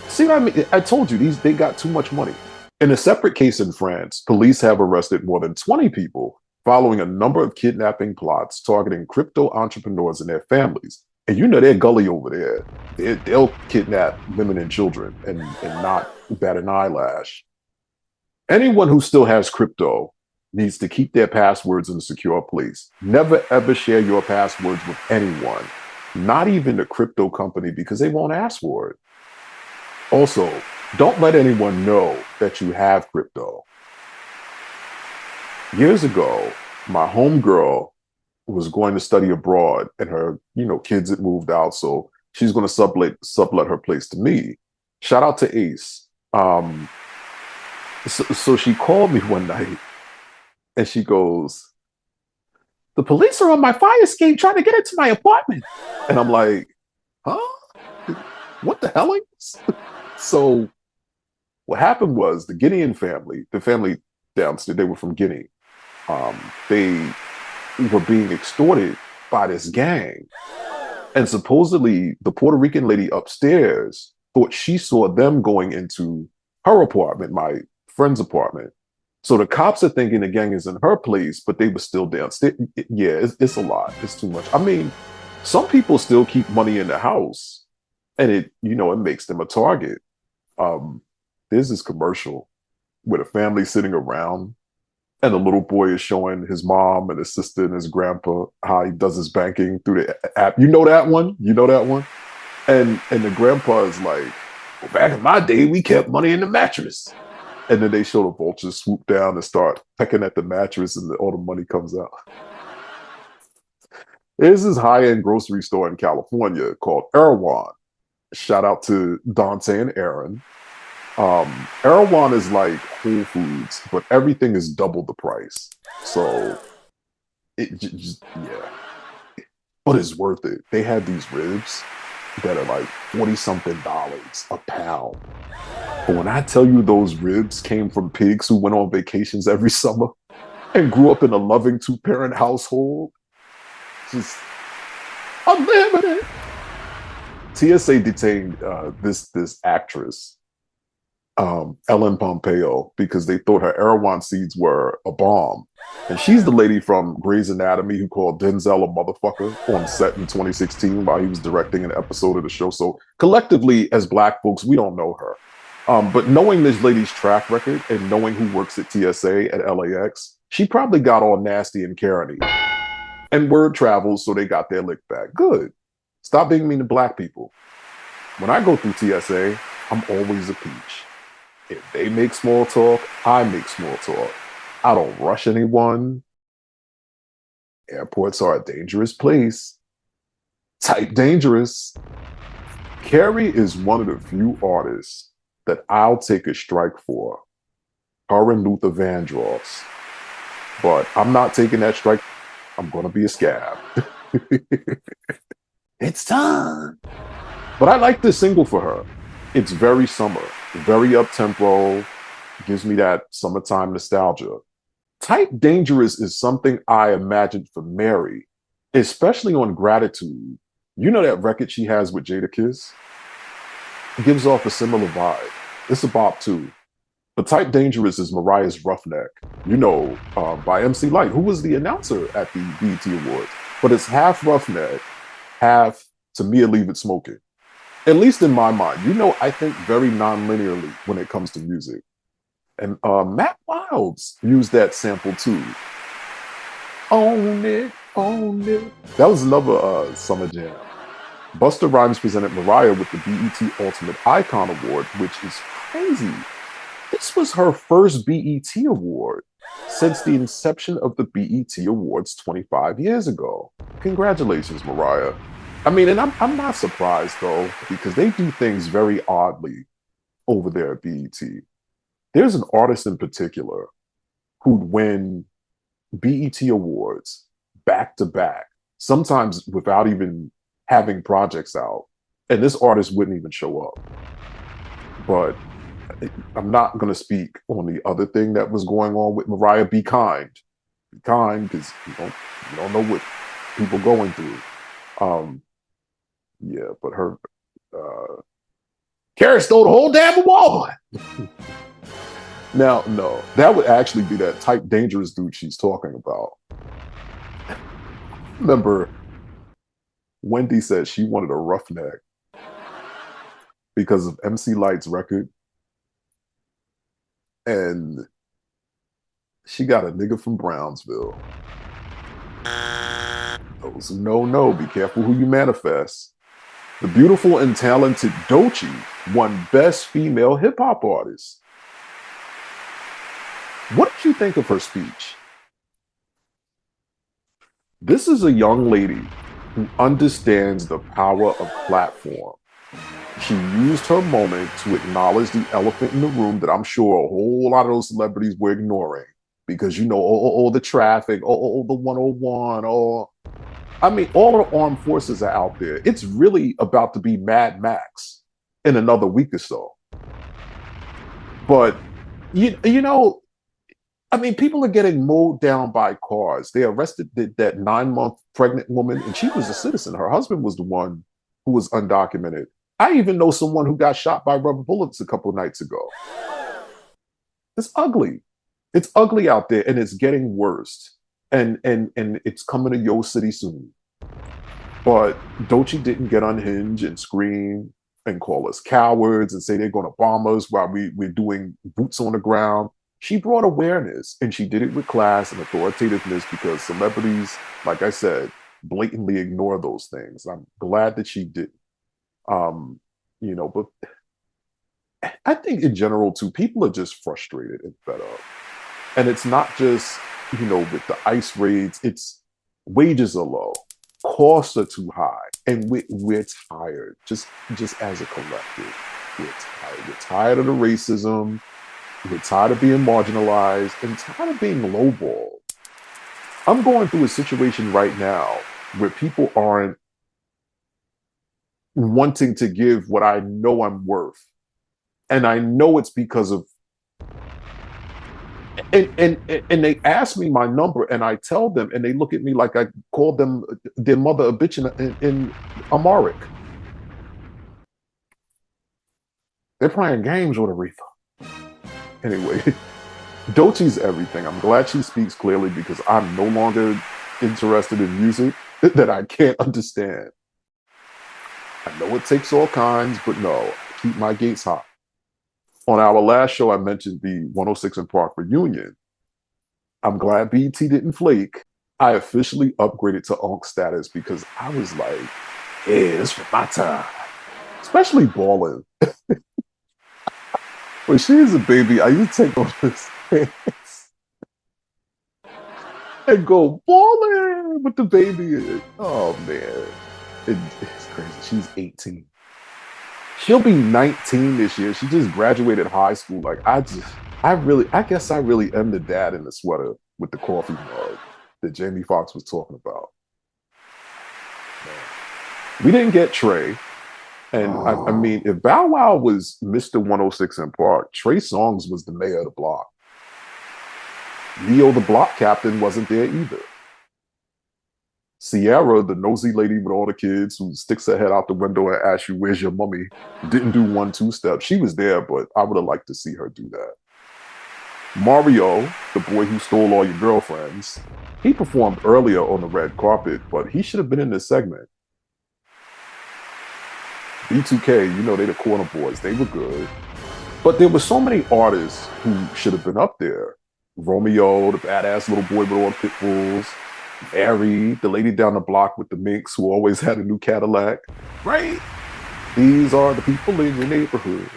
B: See what I mean? I told you, they got too much money. In a separate case in France, police have arrested more than 20 people following a number of kidnapping plots targeting crypto entrepreneurs and their families. And you know they're gully over there. They'll kidnap women and children and not bat an eyelash. Anyone who still has crypto needs to keep their passwords in a secure place. Never ever share your passwords with anyone, not even the crypto company, because they won't ask for it. Also, don't let anyone know that you have crypto. Years ago, my homegirl was going to study abroad and her, kids had moved out. So she's going to sublet her place to me. Shout out to Ace. So she called me one night and she goes, the police are on my fire escape trying to get into my apartment. And I'm like, huh? What the hell? So what happened was the Guinean family, the family downstairs, they were from Guinea. They were being extorted by this gang. And supposedly the Puerto Rican lady upstairs thought she saw them going into her apartment, my friend's apartment. So the cops are thinking the gang is in her place, but they were still downstairs. Yeah, it's a lot. It's too much. I mean, some people still keep money in the house and it makes them a target. There's this commercial with a family sitting around and the little boy is showing his mom and his sister and his grandpa how he does his banking through the app. You know that one? And the grandpa is like, well, back in my day, we kept money in the mattress. And then they show the vultures swoop down and start pecking at the mattress and all the money comes out. There's this high-end grocery store in California called Erewhon. Shout out to Dante and Aaron. Erewhon is like Whole Foods, but everything is double the price. So it just, yeah. But it's worth it. They had these ribs. that are like $40-something a pound. But when I tell you those ribs came from pigs who went on vacations every summer and grew up in a loving 2-parent household, just unlimited. TSA detained this actress, Ellen Pompeo, because they thought her Erewhon seeds were a bomb. And she's the lady from Grey's Anatomy who called Denzel a motherfucker on set in 2016 while he was directing an episode of the show. So collectively, as Black folks, we don't know her. But knowing this lady's track record and knowing who works at TSA at LAX, she probably got all nasty and Karen-y. And word travels, so they got their lick back. Good. Stop being mean to Black people. When I go through TSA, I'm always a peach. If they make small talk, I make small talk. I don't rush anyone. Airports are a dangerous place. Type dangerous. Carrie is one of the few artists that I'll take a strike for. Her and Luther Vandross. But I'm not taking that strike. I'm going to be a scab. It's time. But I like this single for her. It's very summer, very up-tempo, gives me that summertime nostalgia. Type Dangerous is something I imagined for Mary, especially on Gratitude. You know that record she has with Jadakiss? It gives off a similar vibe. It's a bop too. But Type Dangerous is Mariah's Roughneck, you know, by MC Lyte, who was the announcer at the BET Awards. But it's half Roughneck, half Tamia Leave It Smoking. At least in my mind. You know, I think very non-linearly when it comes to music. And Matt Wilds used that sample too. Own it, own it. That was another summer jam. Busta Rhymes presented Mariah with the BET Ultimate Icon Award, which is crazy. This was her first BET Award since the inception of the BET Awards 25 years ago. Congratulations, Mariah. I mean, and I'm not surprised, though, because they do things very oddly over there at BET. There's an artist in particular who'd win BET Awards back to back, sometimes without even having projects out. And this artist wouldn't even show up. But I'm not going to speak on the other thing that was going on with Mariah. Be kind. Be kind, because you don't know what people going through. Yeah, but her Carrie stole the whole damn award. Now, no, that would actually be that Type Dangerous dude she's talking about. Remember, Wendy said she wanted a roughneck because of MC Lyte's record. And she got a nigga from Brownsville. Those who know, be careful who you manifest. The beautiful and talented Doechii won Best Female Hip Hop Artist. What did you think of her speech? This is a young lady who understands the power of platform. She used her moment to acknowledge the elephant in the room that I'm sure a whole lot of those celebrities were ignoring because, you know, the traffic, the 101, I mean, all of the armed forces are out there. It's really about to be Mad Max in another week or so. But, you know, I mean, people are getting mowed down by cars. They arrested that 9-month pregnant woman, and she was a citizen. Her husband was the one who was undocumented. I even know someone who got shot by rubber bullets a couple of nights ago. It's ugly. It's ugly out there, and it's getting worse. And it's coming to your city soon. But Doechii didn't get unhinged and scream and call us cowards and say they're going to bomb us while we're doing boots on the ground. She brought awareness, and she did it with class and authoritativeness because celebrities, like I said, blatantly ignore those things. I'm glad that she did. You know, but I think in general too, people are just frustrated and fed up. And it's not just, you know, with the ICE raids, it's wages are low, costs are too high, and we're tired, just as a collective. We're tired. We're tired of the racism. We're tired of being marginalized and tired of being lowballed. I'm going through a situation right now where people aren't wanting to give what I know I'm worth. And I know it's because of, and they ask me my number and I tell them, and they look at me like I called them their mother a bitch in Amharic. They're playing games with Aretha. Anyway, Doechie's everything. I'm glad she speaks clearly because I'm no longer interested in music that I can't understand. I know it takes all kinds, but no, keep my gates hot. On our last show, I mentioned the 106 in Park reunion. I'm glad BET didn't flake. I officially upgraded to Unk status because I was like, yeah, this was my time. Especially Ballin'. When she was a baby, I used to take off his pants and go Ballin' with the baby. Oh, man. It's crazy. She's 18. She'll be 19 this year. She just graduated high school. Like, I guess I really am the dad in the sweater with the coffee mug that Jamie Foxx was talking about. We didn't get Trey. And I mean, if Bow Wow was Mr. 106 in Park, Trey Songz was the mayor of the block. Leo, the block captain, wasn't there either. Sierra, the nosy lady with all the kids who sticks her head out the window and asks you, where's your mummy? Didn't do 1-2 step. She was there, but I would have liked to see her do that. Mario, the boy who stole all your girlfriends, he performed earlier on the red carpet, but he should have been in this segment. B2K, you know, they the corner boys. They were good. But there were so many artists who should have been up there. Romeo, the badass little boy with all the pit bulls. Mary, the lady down the block with the minks who always had a new Cadillac. Right? These are the people in your neighborhood.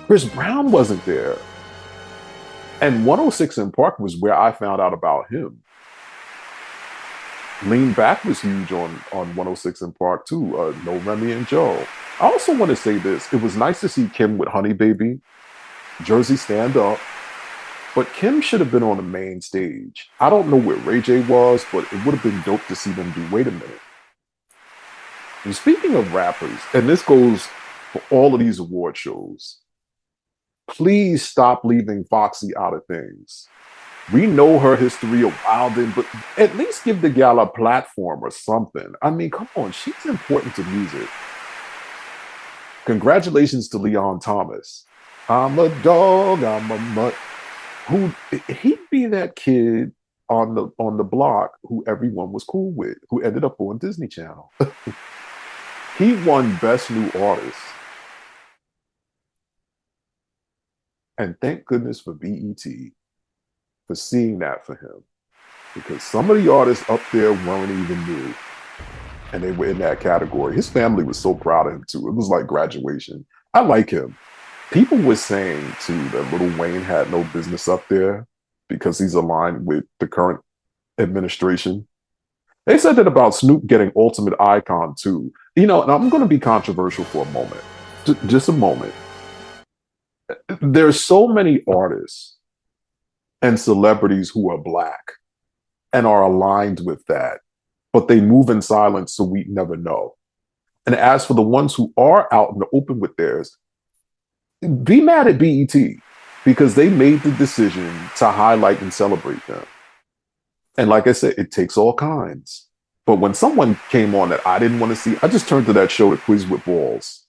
B: Chris Brown wasn't there. And 106 in Park was where I found out about him. Lean Back was huge on 106 in Park too. No Remy and Joe. I also want to say this. It was nice to see Kim with Honey Baby. Jersey Stand Up. But Kim should have been on the main stage. I don't know where Ray J was, but it would have been dope to see them do Wait a Minute. And speaking of rappers, and this goes for all of these award shows, please stop leaving Foxy out of things. We know her history of wilding, but at least give the gal a platform or something. I mean, come on, she's important to music. Congratulations to Leon Thomas. I'm a dog, I'm a mutt. He'd be that kid on the block who everyone was cool with, who ended up on Disney Channel. He won Best New Artist. And thank goodness for BET for seeing that for him. Because some of the artists up there weren't even new. And they were in that category. His family was so proud of him too. It was like graduation. I like him. People were saying too that Lil Wayne had no business up there because he's aligned with the current administration. They said that about Snoop getting Ultimate Icon too. You know, and I'm going to be controversial for a moment. Just a moment. There's so many artists and celebrities who are Black and are aligned with that, but they move in silence so we never know. And as for the ones who are out in the open with theirs, be mad at BET because they made the decision to highlight and celebrate them. And like I said, it takes all kinds. But when someone came on that I didn't want to see, I just turned to that show to Quiz with Balls.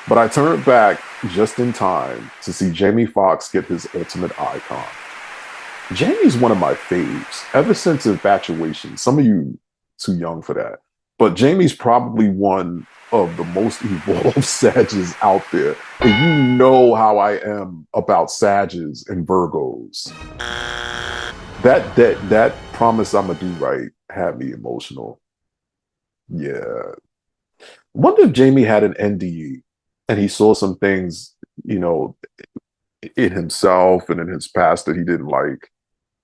B: But I turned back just in time to see Jamie Foxx get his Ultimate Icon. Jamie's one of my faves ever since Infatuation. Some of you too young for that. But Jamie's probably one of the most evolved Sages out there. And you know how I am about Sages and Virgos. That Promise I'ma Do Right had me emotional. Yeah. Wonder if Jamie had an NDE and he saw some things, you know, in himself and in his past that he didn't like,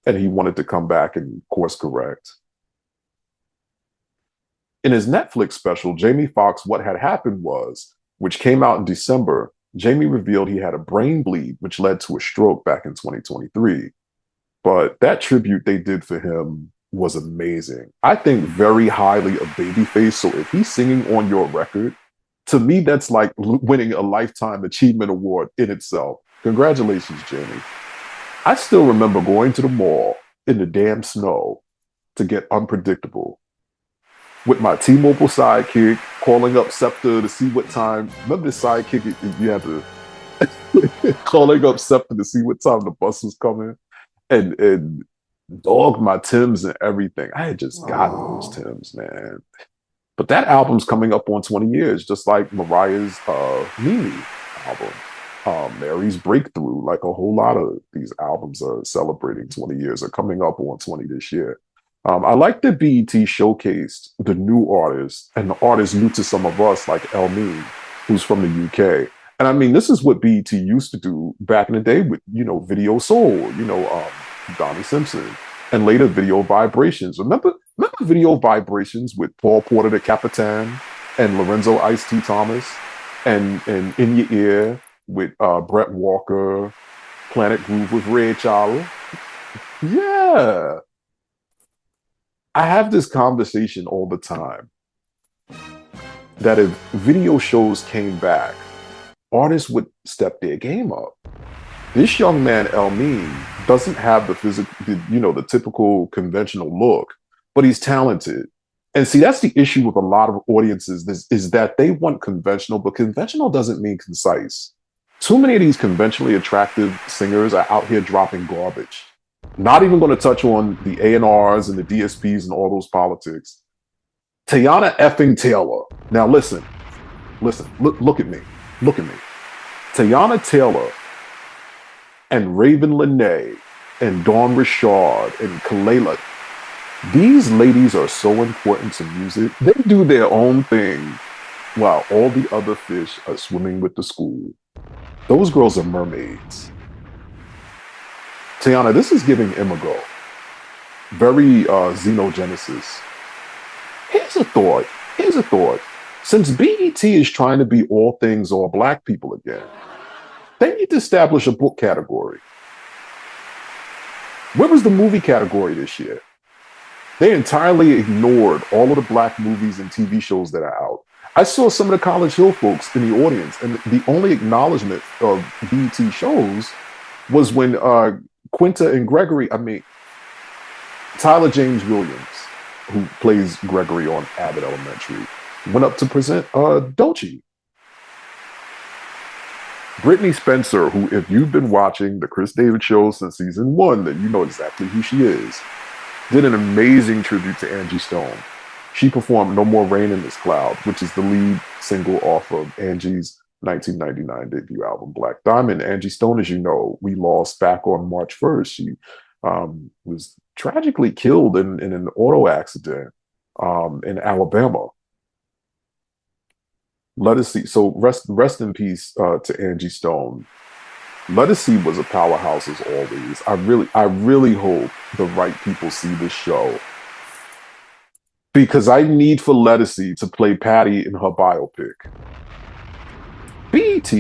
B: and he wanted to come back and course correct. In his Netflix special, Jamie Foxx, What Had Happened Was, which came out in December, Jamie revealed he had a brain bleed, which led to a stroke back in 2023. But that tribute they did for him was amazing. I think very highly of Babyface. So if he's singing on your record, to me, that's like winning a Lifetime Achievement Award in itself. Congratulations, Jamie. I still remember going to the mall in the damn snow to get Unpredictable with my T-Mobile sidekick, calling up SEPTA to see what time. Remember the sidekick? You had to calling up SEPTA to see what time the bus was coming, and dogged my Timbs and everything. I had just gotten those Timbs, man. But that album's coming up on 20 years, just like Mariah's Mimi album, Mary's Breakthrough. Like a whole lot of these albums are celebrating 20 years, are coming up on 20 this year. I like that BET showcased the new artists and the artists new to some of us, like Elmine, who's from the UK. And I mean, this is what BET used to do back in the day with, Video Soul, Donnie Simpson, and later Video Vibrations. Remember Video Vibrations with Paul Porter the Capitan and Lorenzo Ice-T Thomas, and In Your Ear with Brett Walker, Planet Groove with Red Charlie. Yeah. I have this conversation all the time that if video shows came back, artists would step their game up. This young man, Elmine, doesn't have the typical conventional look, but he's talented. And see, that's the issue with a lot of audiences is that they want conventional, but conventional doesn't mean concise. Too many of these conventionally attractive singers are out here dropping garbage. Not even going to touch on the A&Rs and the DSPs and all those politics. Teyana effing Taylor. Now listen, look at me. Teyana Taylor and Ravyn Lenae and Dawn Richard and Kalela. These ladies are so important to music. They do their own thing while all the other fish are swimming with the school. Those girls are mermaids. Teyana, this is giving Imago. Very Xenogenesis. Here's a thought. Since BET is trying to be all things all black people again, they need to establish a book category. Where was the movie category this year? They entirely ignored all of the black movies and TV shows that are out. I saw some of the College Hill folks in the audience, and the only acknowledgement of BET shows was when Quinta and Gregory, Tyler James Williams, who plays Gregory on Abbott Elementary, went up to present Doechii. Brittany Spencer, who, if you've been watching the Cris David Show since season 1, then you know exactly who she is, did an amazing tribute to Angie Stone. She performed No More Rain in This Cloud, which is the lead single off of Angie's 1999 debut album, Black Diamond. Angie Stone, as you know, we lost back on March 1st. She was tragically killed in an auto accident in Alabama. Let us see. So rest in peace to Angie Stone. Let us see was a powerhouse as always. I really hope the right people see this show, because I need for Lettucey to play Patty in her biopic. BET,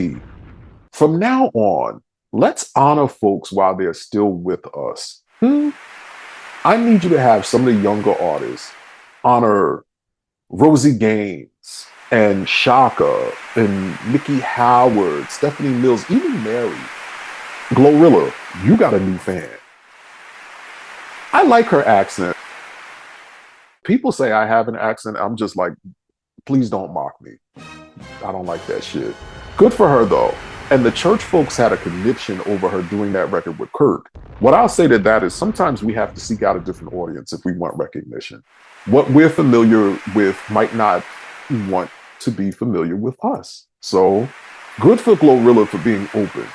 B: from now on, let's honor folks while they're still with us. I need you to have some of the younger artists honor Rosie Gaines and Shaka and Nikki Howard, Stephanie Mills, even Mary. Glorilla, you got a new fan. I like her accent. People say I have an accent. I'm just like, please don't mock me. I don't like that shit. Good for her though. And the church folks had a conviction over her doing that record with Kirk. What I'll say to that is sometimes we have to seek out a different audience if we want recognition. What we're familiar with might not want to be familiar with us. So good for Glorilla for being open.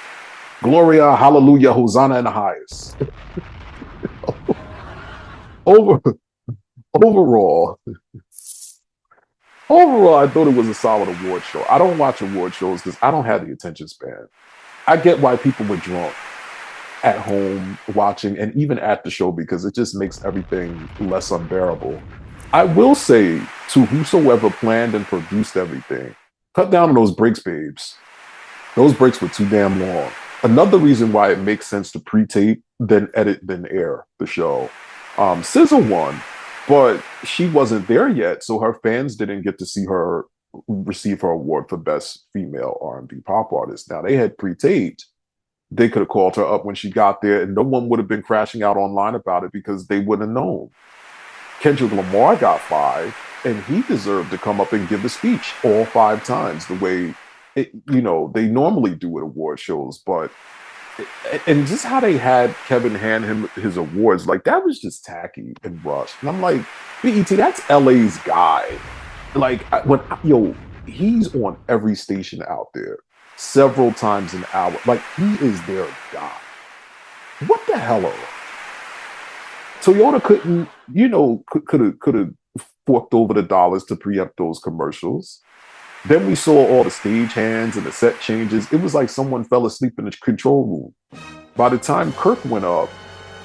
B: Gloria, hallelujah, Hosanna in the highest. Overall, I thought it was a solid award show. I don't watch award shows because I don't have the attention span. I get why people were drunk at home watching and even at the show because it just makes everything less unbearable. I will say to whosoever planned and produced everything, cut down on those breaks, babes. Those breaks were too damn long. Another reason why it makes sense to pre-tape, then edit, then air the show. SZA won, but she wasn't there yet, so her fans didn't get to see her receive her award for Best Female R&B Pop Artist. Now, they had pre-taped. They could have called her up when she got there, and no one would have been crashing out online about it because they wouldn't have known. Kendrick Lamar got 5, and he deserved to come up and give a speech all 5 times the way, they normally do at award shows. But, and just how they had Kevin hand him his awards, like, that was just tacky and rushed. And I'm like, BET, that's LA's guy. Like, he's on every station out there several times an hour. Like, he is their guy. What the hell are they? Toyota couldn't, could have forked over the dollars to preempt those commercials. Then we saw all the stage hands and the set changes. It was like someone fell asleep in the control room. By the time Kirk went up,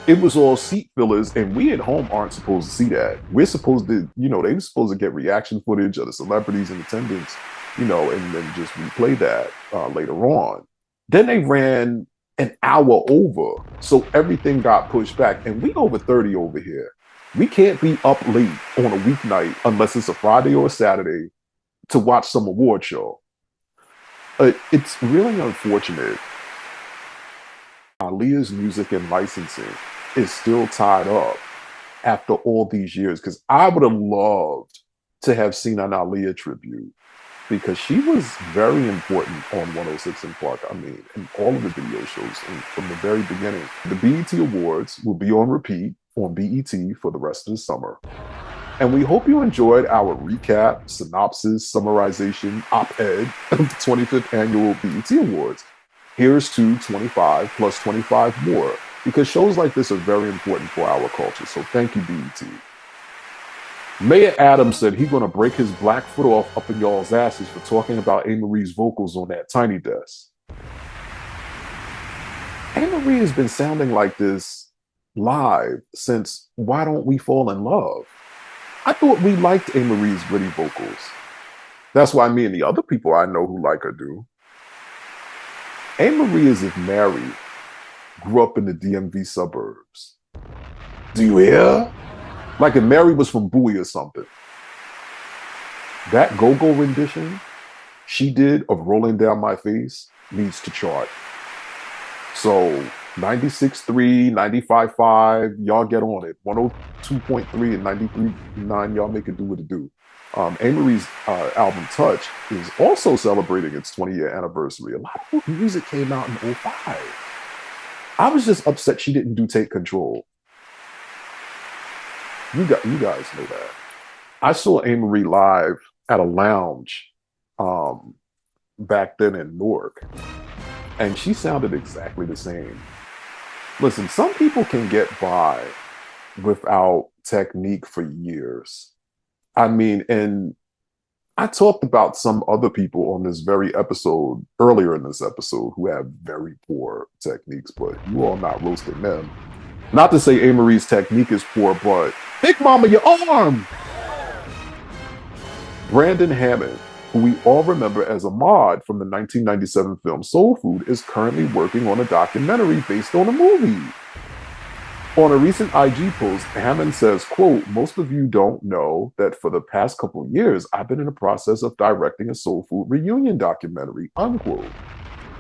B: it was all seat fillers, and we at home aren't supposed to see that. We're supposed to, they were supposed to get reaction footage of the celebrities in attendance, and then just replay that later on. Then they ran an hour over, so everything got pushed back, and we over 30 over here. We can't be up late on a weeknight unless it's a Friday or a Saturday to watch some award show. It's really unfortunate. Aaliyah's music and licensing is still tied up after all these years, because I would have loved to have seen an Aaliyah tribute, because she was very important on 106 in Park. I mean, in all of the video shows from the very beginning. The BET Awards will be on repeat on BET for the rest of the summer. And we hope you enjoyed our recap, synopsis, summarization, op-ed of the 25th Annual BET Awards. Here's to 25 plus 25 more, because shows like this are very important for our culture. So thank you, BET. Mayor Adams said he's going to break his black foot off up in y'all's asses for talking about A-Marie's vocals on that Tiny Desk. A-Marie has been sounding like this live since Why Don't We Fall in Love? I thought we liked A-Marie's gritty vocals. That's why me and the other people I know who like her do. A-Marie is if Mary grew up in the DMV suburbs. Do you hear? Like if Mary was from Bowie or something. That go-go rendition she did of Rolling Down My Face needs to chart. So 96.3, 95.5, y'all get on it. 102.3 and 93.9, y'all make it do what it do. A-Marie's album Touch is also celebrating its 20-year anniversary. A lot of music came out in 2005. I was just upset she didn't do Take Control. You guys know that. I saw A-Marie live at a lounge back then in Newark, and she sounded exactly the same. Listen, some people can get by without technique for years. I mean, and I talked about some other people on this very episode, earlier in this episode, who have very poor techniques, but you all not roasting them. Not to say A-Marie's technique is poor, but Big Mama, your arm! Brandon Hammond, who we all remember as Ahmad from the 1997 film Soul Food, is currently working on a documentary based on a movie. On a recent IG post, Hammond says, quote, "Most of you don't know that for the past couple of years, I've been in the process of directing a Soul Food reunion documentary," unquote.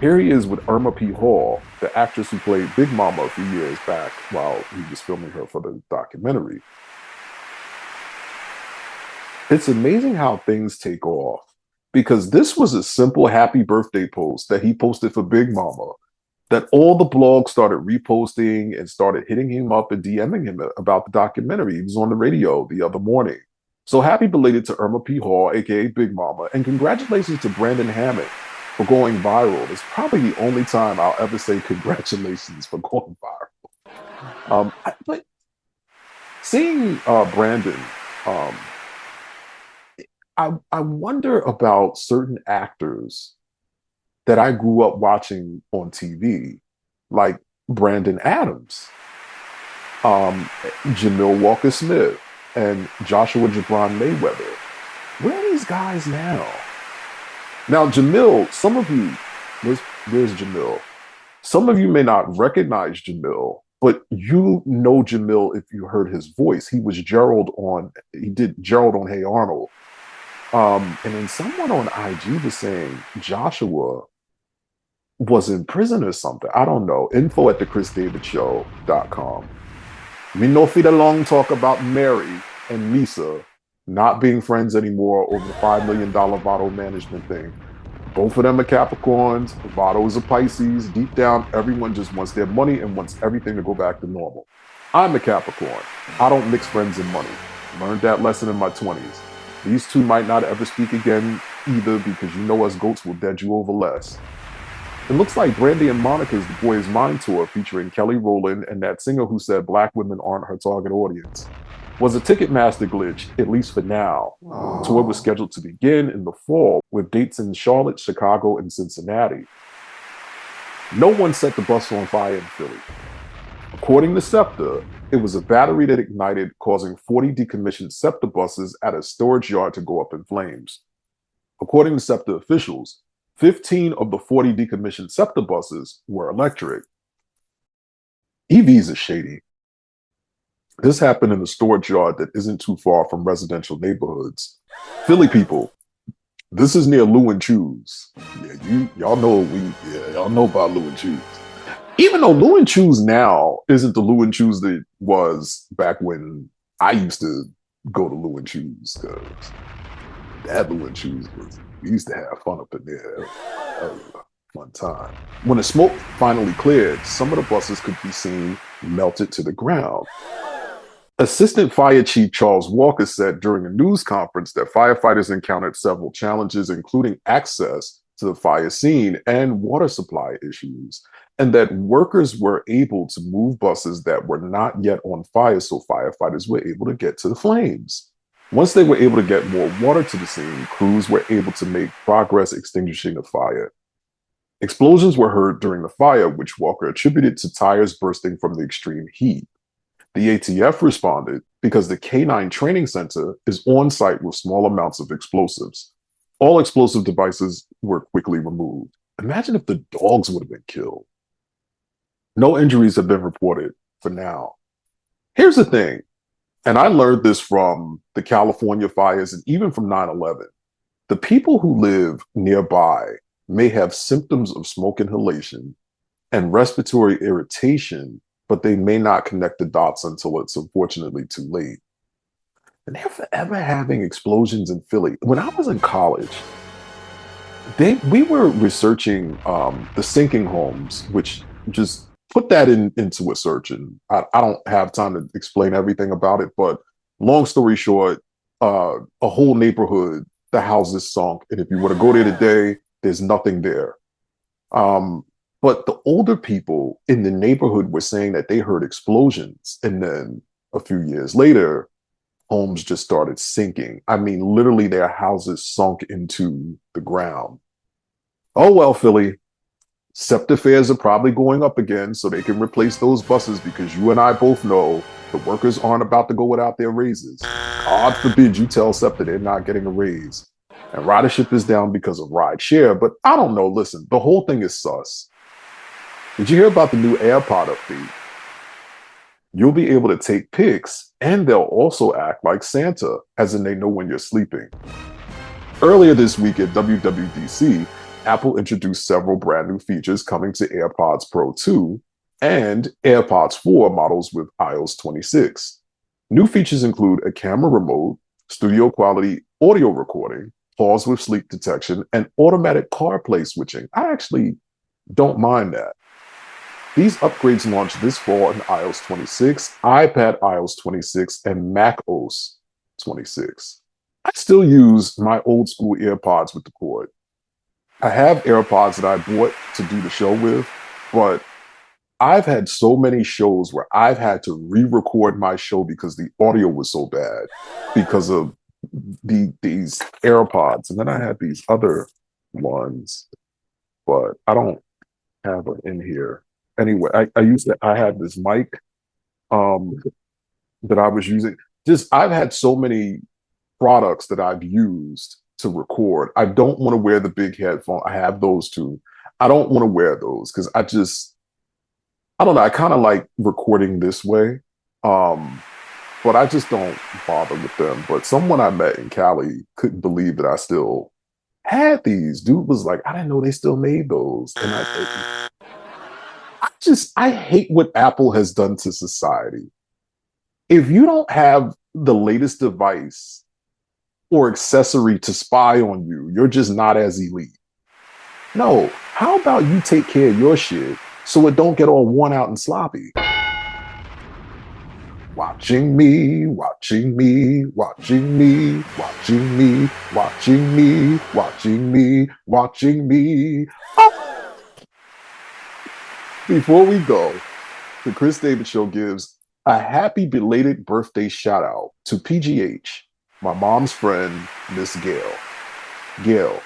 B: Here he is with Irma P. Hall, the actress who played Big Mama a few years back while he was filming her for the documentary. It's amazing how things take off, because this was a simple happy birthday post that he posted for Big Mama that all the blogs started reposting and started hitting him up and DMing him about the documentary. He was on the radio the other morning. So happy belated to Irma P. Hall, aka Big Mama, and congratulations to Brandon Hammond for going viral. It's probably the only time I'll ever say congratulations for going viral. But seeing Brandon, I wonder about certain actors that I grew up watching on TV, like Brandon Adams, Jamil Walker-Smith, and Joshua Jabron Mayweather. Where are these guys now? Now, Jamil, some of you, there's Jamil. Some of you may not recognize Jamil But you know Jamil if you heard his voice. He did Gerald on Hey Arnold. And then someone on IG was saying Joshua was in prison or something. I don't know. Info at thecrisdavidshow.com. Me no feed a long talk about Mary and Lisa not being friends anymore over the $5 million Votto management thing. Both of them are Capricorns. Votto is a Pisces. Deep down, everyone just wants their money and wants everything to go back to normal. I'm a Capricorn. I don't mix friends and money. Learned that lesson in my 20s. These two might not ever speak again either because you know us goats will dead you over less. It looks like Brandy and Monica's The Boy Is Mine tour featuring Kelly Rowland and that singer who said black women aren't her target audience was a Ticketmaster glitch, at least for now. The tour was scheduled to begin in the fall with dates in Charlotte, Chicago, and Cincinnati. No one set the bus on fire in Philly. According to SEPTA, it was a battery that ignited, causing 40 decommissioned SEPTA buses at a storage yard to go up in flames. According to SEPTA officials, 15 of the 40 decommissioned SEPTA buses were electric. EVs are shady. This happened in a storage yard that isn't too far from residential neighborhoods. Philly people, this is near Lou and Choose. Yeah, y'all know about Lou and Choose. Even though Lou and Choose now isn't the Lou and Choose that was back when I used to go to Lou and Choose, because that Lou and Choose we used to have fun up in there. That was a fun time. When the smoke finally cleared, some of the buses could be seen melted to the ground. Assistant Fire Chief Charles Walker said during a news conference that firefighters encountered several challenges, including access to the fire scene and water supply issues, and that workers were able to move buses that were not yet on fire so firefighters were able to get to the flames. Once they were able to get more water to the scene, crews were able to make progress extinguishing the fire. Explosions were heard during the fire, which Walker attributed to tires bursting from the extreme heat. The ATF responded because the K9 Training Center is on site with small amounts of explosives. All explosive devices were quickly removed. Imagine if the dogs would have been killed. No injuries have been reported for now. Here's the thing, and I learned this from the California fires and even from 9/11. The people who live nearby may have symptoms of smoke inhalation and respiratory irritation, but they may not connect the dots until it's unfortunately too late. And they're forever having explosions in Philly. When I was in college, we were researching the sinking homes, which just put that into a search. And I don't have time to explain everything about it, but long story short, a whole neighborhood, the houses sunk. And if you were to go there today, there's nothing there. But the older people in the neighborhood were saying that they heard explosions. And then a few years later, homes just started sinking. I mean, literally their houses sunk into the ground. Oh, well, Philly, SEPTA fares are probably going up again so they can replace those buses, because you and I both know the workers aren't about to go without their raises. God forbid you tell SEPTA they're not getting a raise. And ridership is down because of ride share, but I don't know. Listen, the whole thing is sus. Did you hear about the new AirPod update? You'll be able to take pics, and they'll also act like Santa, as in they know when you're sleeping. Earlier this week at WWDC, Apple introduced several brand new features coming to AirPods Pro 2 and AirPods 4 models with iOS 26. New features include a camera remote, studio quality audio recording, pause with sleep detection, and automatic CarPlay switching. I actually don't mind that. These upgrades launch this fall in iOS 26, iPad iOS 26, and Mac OS 26. I still use my old school AirPods with the cord. I have AirPods that I bought to do the show with, but I've had so many shows where I've had to re-record my show because the audio was so bad because of these AirPods. And then I had these other ones, but I don't have it in here. Anyway, I had this mic that I was using. I've had so many products that I've used to record. I don't want to wear the big headphone. I have those too. I don't want to wear those because I don't know. I kind of like recording this way, but I just don't bother with them. But someone I met in Cali couldn't believe that I still had these. Dude was like, I didn't know they still made those. And I hate what Apple has done to society. If you don't have the latest device or accessory to spy on you, you're just not as elite. No, how about you take care of your shit so it don't get all worn out and sloppy? Watching me, watching me, watching me, watching me, watching me, watching me, watching me. Oh. Before we go, the Cris David Show gives a happy belated birthday shout out to PGH, my mom's friend, Miss Gail. Gail,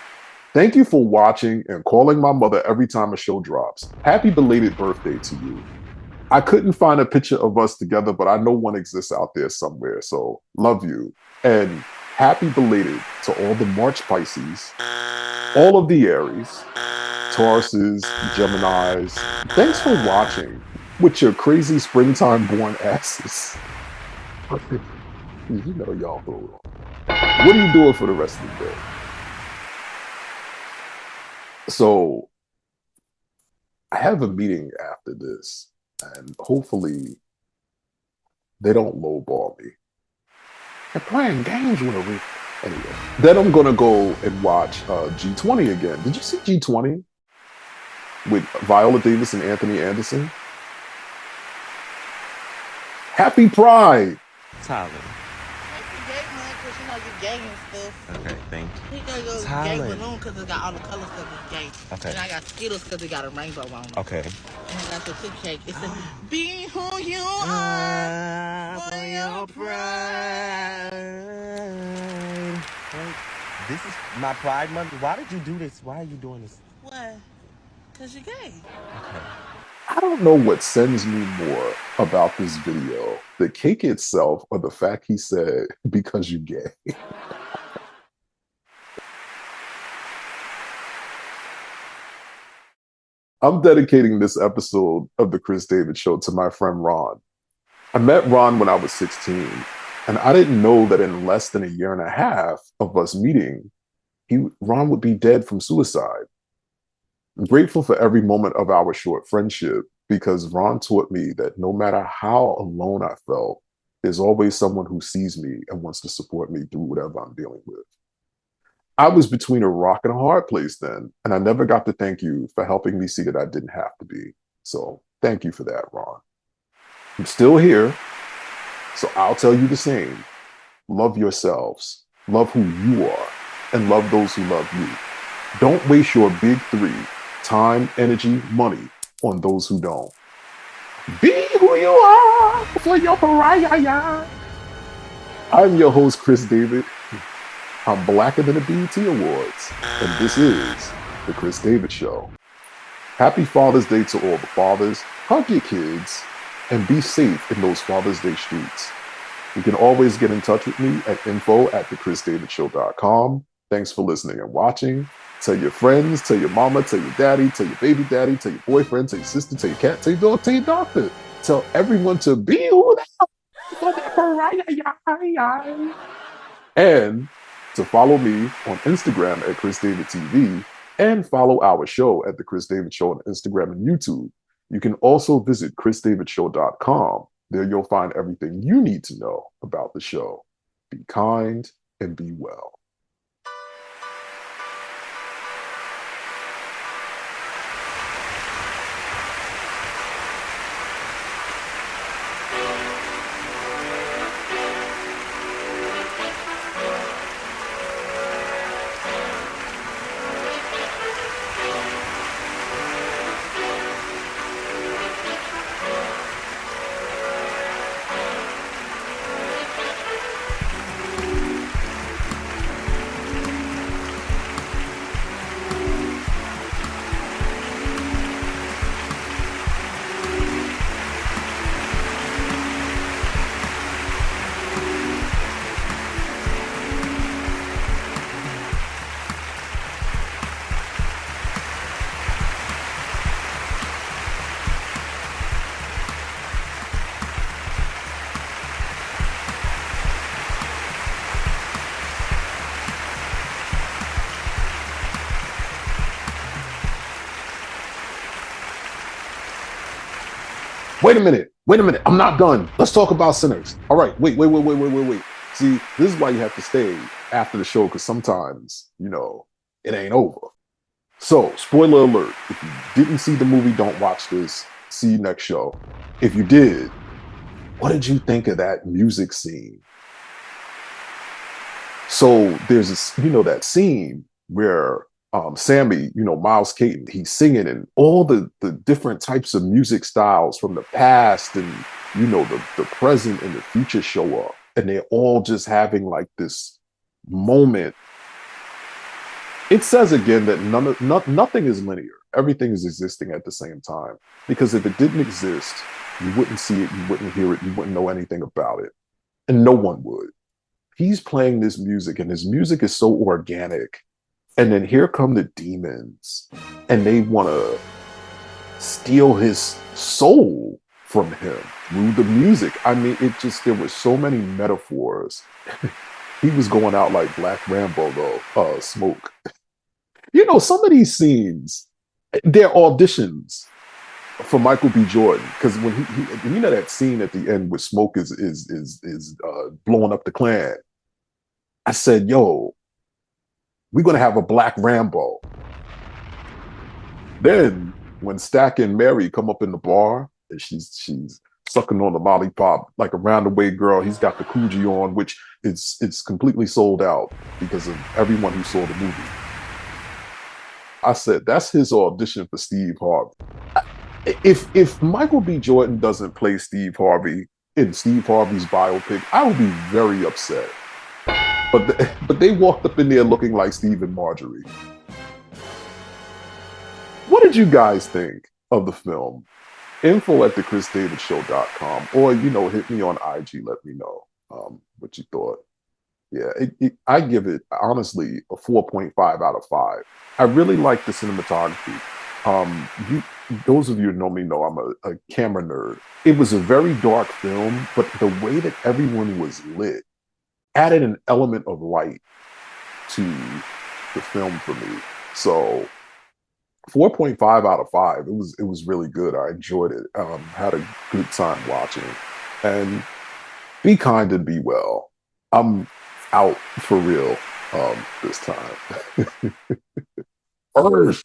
B: thank you for watching and calling my mother every time a show drops. Happy belated birthday to you. I couldn't find a picture of us together, but I know one exists out there somewhere. So love you. And happy belated to all the March Pisces, all of the Aries, Tauruses, Geminis. Thanks for watching with your crazy springtime born asses. You know y'all hold on. What are you doing for the rest of the day? So I have a meeting after this, and hopefully they don't lowball me. They're playing games with a anyway. Then I'm gonna go and watch G20 again. Did you see G20 with Viola Davis and Anthony Anderson? Happy Pride!
P: Tyler.
Q: Gay and stuff.
P: Okay, thank you.
Q: He got your gay balloon because it got all the color stuff is gay.
P: Okay.
Q: And I got Skittles because it got a rainbow on it.
P: Okay.
Q: And I got the tip cake. It says, be who you are for your pride.
P: Wait, this is my Pride Month. Why did you do this? Why are you doing this?
Q: What? Because you're gay.
P: Okay.
B: I don't know what sends me more about this video, the cake itself or the fact he said, because you gay. I'm dedicating this episode of the Cris David Show to my friend Ron. I met Ron when I was 16, and I didn't know that in less than a year and a half of us meeting, Ron would be dead from suicide. I'm grateful for every moment of our short friendship because Ron taught me that no matter how alone I felt, there's always someone who sees me and wants to support me through whatever I'm dealing with. I was between a rock and a hard place then, and I never got to thank you for helping me see that I didn't have to be. So thank you for that, Ron. I'm still here, so I'll tell you the same. Love yourselves, love who you are, and love those who love you. Don't waste your big three, time, energy, money, on those who don't. Be who you are for your pariah. I'm your host, Cris David. I'm blacker than the BET Awards, and this is the Cris David Show. Happy Father's Day to all the fathers. Hug your kids, and be safe in those Father's Day streets. You can always get in touch with me at info@thecrisdavidshow.com. Thanks for listening and watching. Tell your friends, tell your mama, tell your daddy, tell your baby daddy, tell your boyfriend, tell your sister, tell your cat, tell your dog, tell your doctor. Tell everyone to be who they are. And to follow me on Instagram at Cris David TV and follow our show at The Cris David Show on Instagram and YouTube. You can also visit crisdavidshow.com. There you'll find everything you need to know about the show. Be kind and be well. Wait a minute. I'm not done. Let's talk about sinners. All right. Wait. See, this is why you have to stay after the show, because sometimes, it ain't over. So, spoiler alert. If you didn't see the movie, don't watch this. See you next show. If you did, what did you think of that music scene? So there's this, that scene where Sammy, Miles Caton, he's singing, and all the different types of music styles from the past and, the present and the future show up. And they're all just having like this moment. It says again that nothing is linear. Everything is existing at the same time. Because if it didn't exist, you wouldn't see it, you wouldn't hear it, you wouldn't know anything about it. And no one would. He's playing this music, and his music is so organic. And then here come the demons, and they want to steal his soul from him through the music. I mean, there were so many metaphors. He was going out like Black Rambo, though, Smoke. Some of these scenes, they're auditions for Michael B. Jordan, because when he that scene at the end where Smoke is blowing up the Klan, I said, yo, we're gonna have a Black Rambo. Then when Stack and Mary come up in the bar and she's sucking on the lollipop like a roundaway girl, he's got the Coogee on, which it's completely sold out because of everyone who saw the movie. I said, that's his audition for Steve Harvey. If Michael B. Jordan doesn't play Steve Harvey in Steve Harvey's biopic, I would be very upset. But they walked up in there looking like Steve and Marjorie. What did you guys think of the film? info@thecrisdavidshow.com, or hit me on IG. Let me know what you thought. Yeah, I give it honestly a 4.5 out of 5. I really like the cinematography. Those of you who know me know I'm a camera nerd. It was a very dark film, but the way that everyone was lit added an element of light to the film for me. So 4.5 out of 5. It was really good. I enjoyed it. Had a good time watching. And be kind and be well. I'm out for real this time. Earth.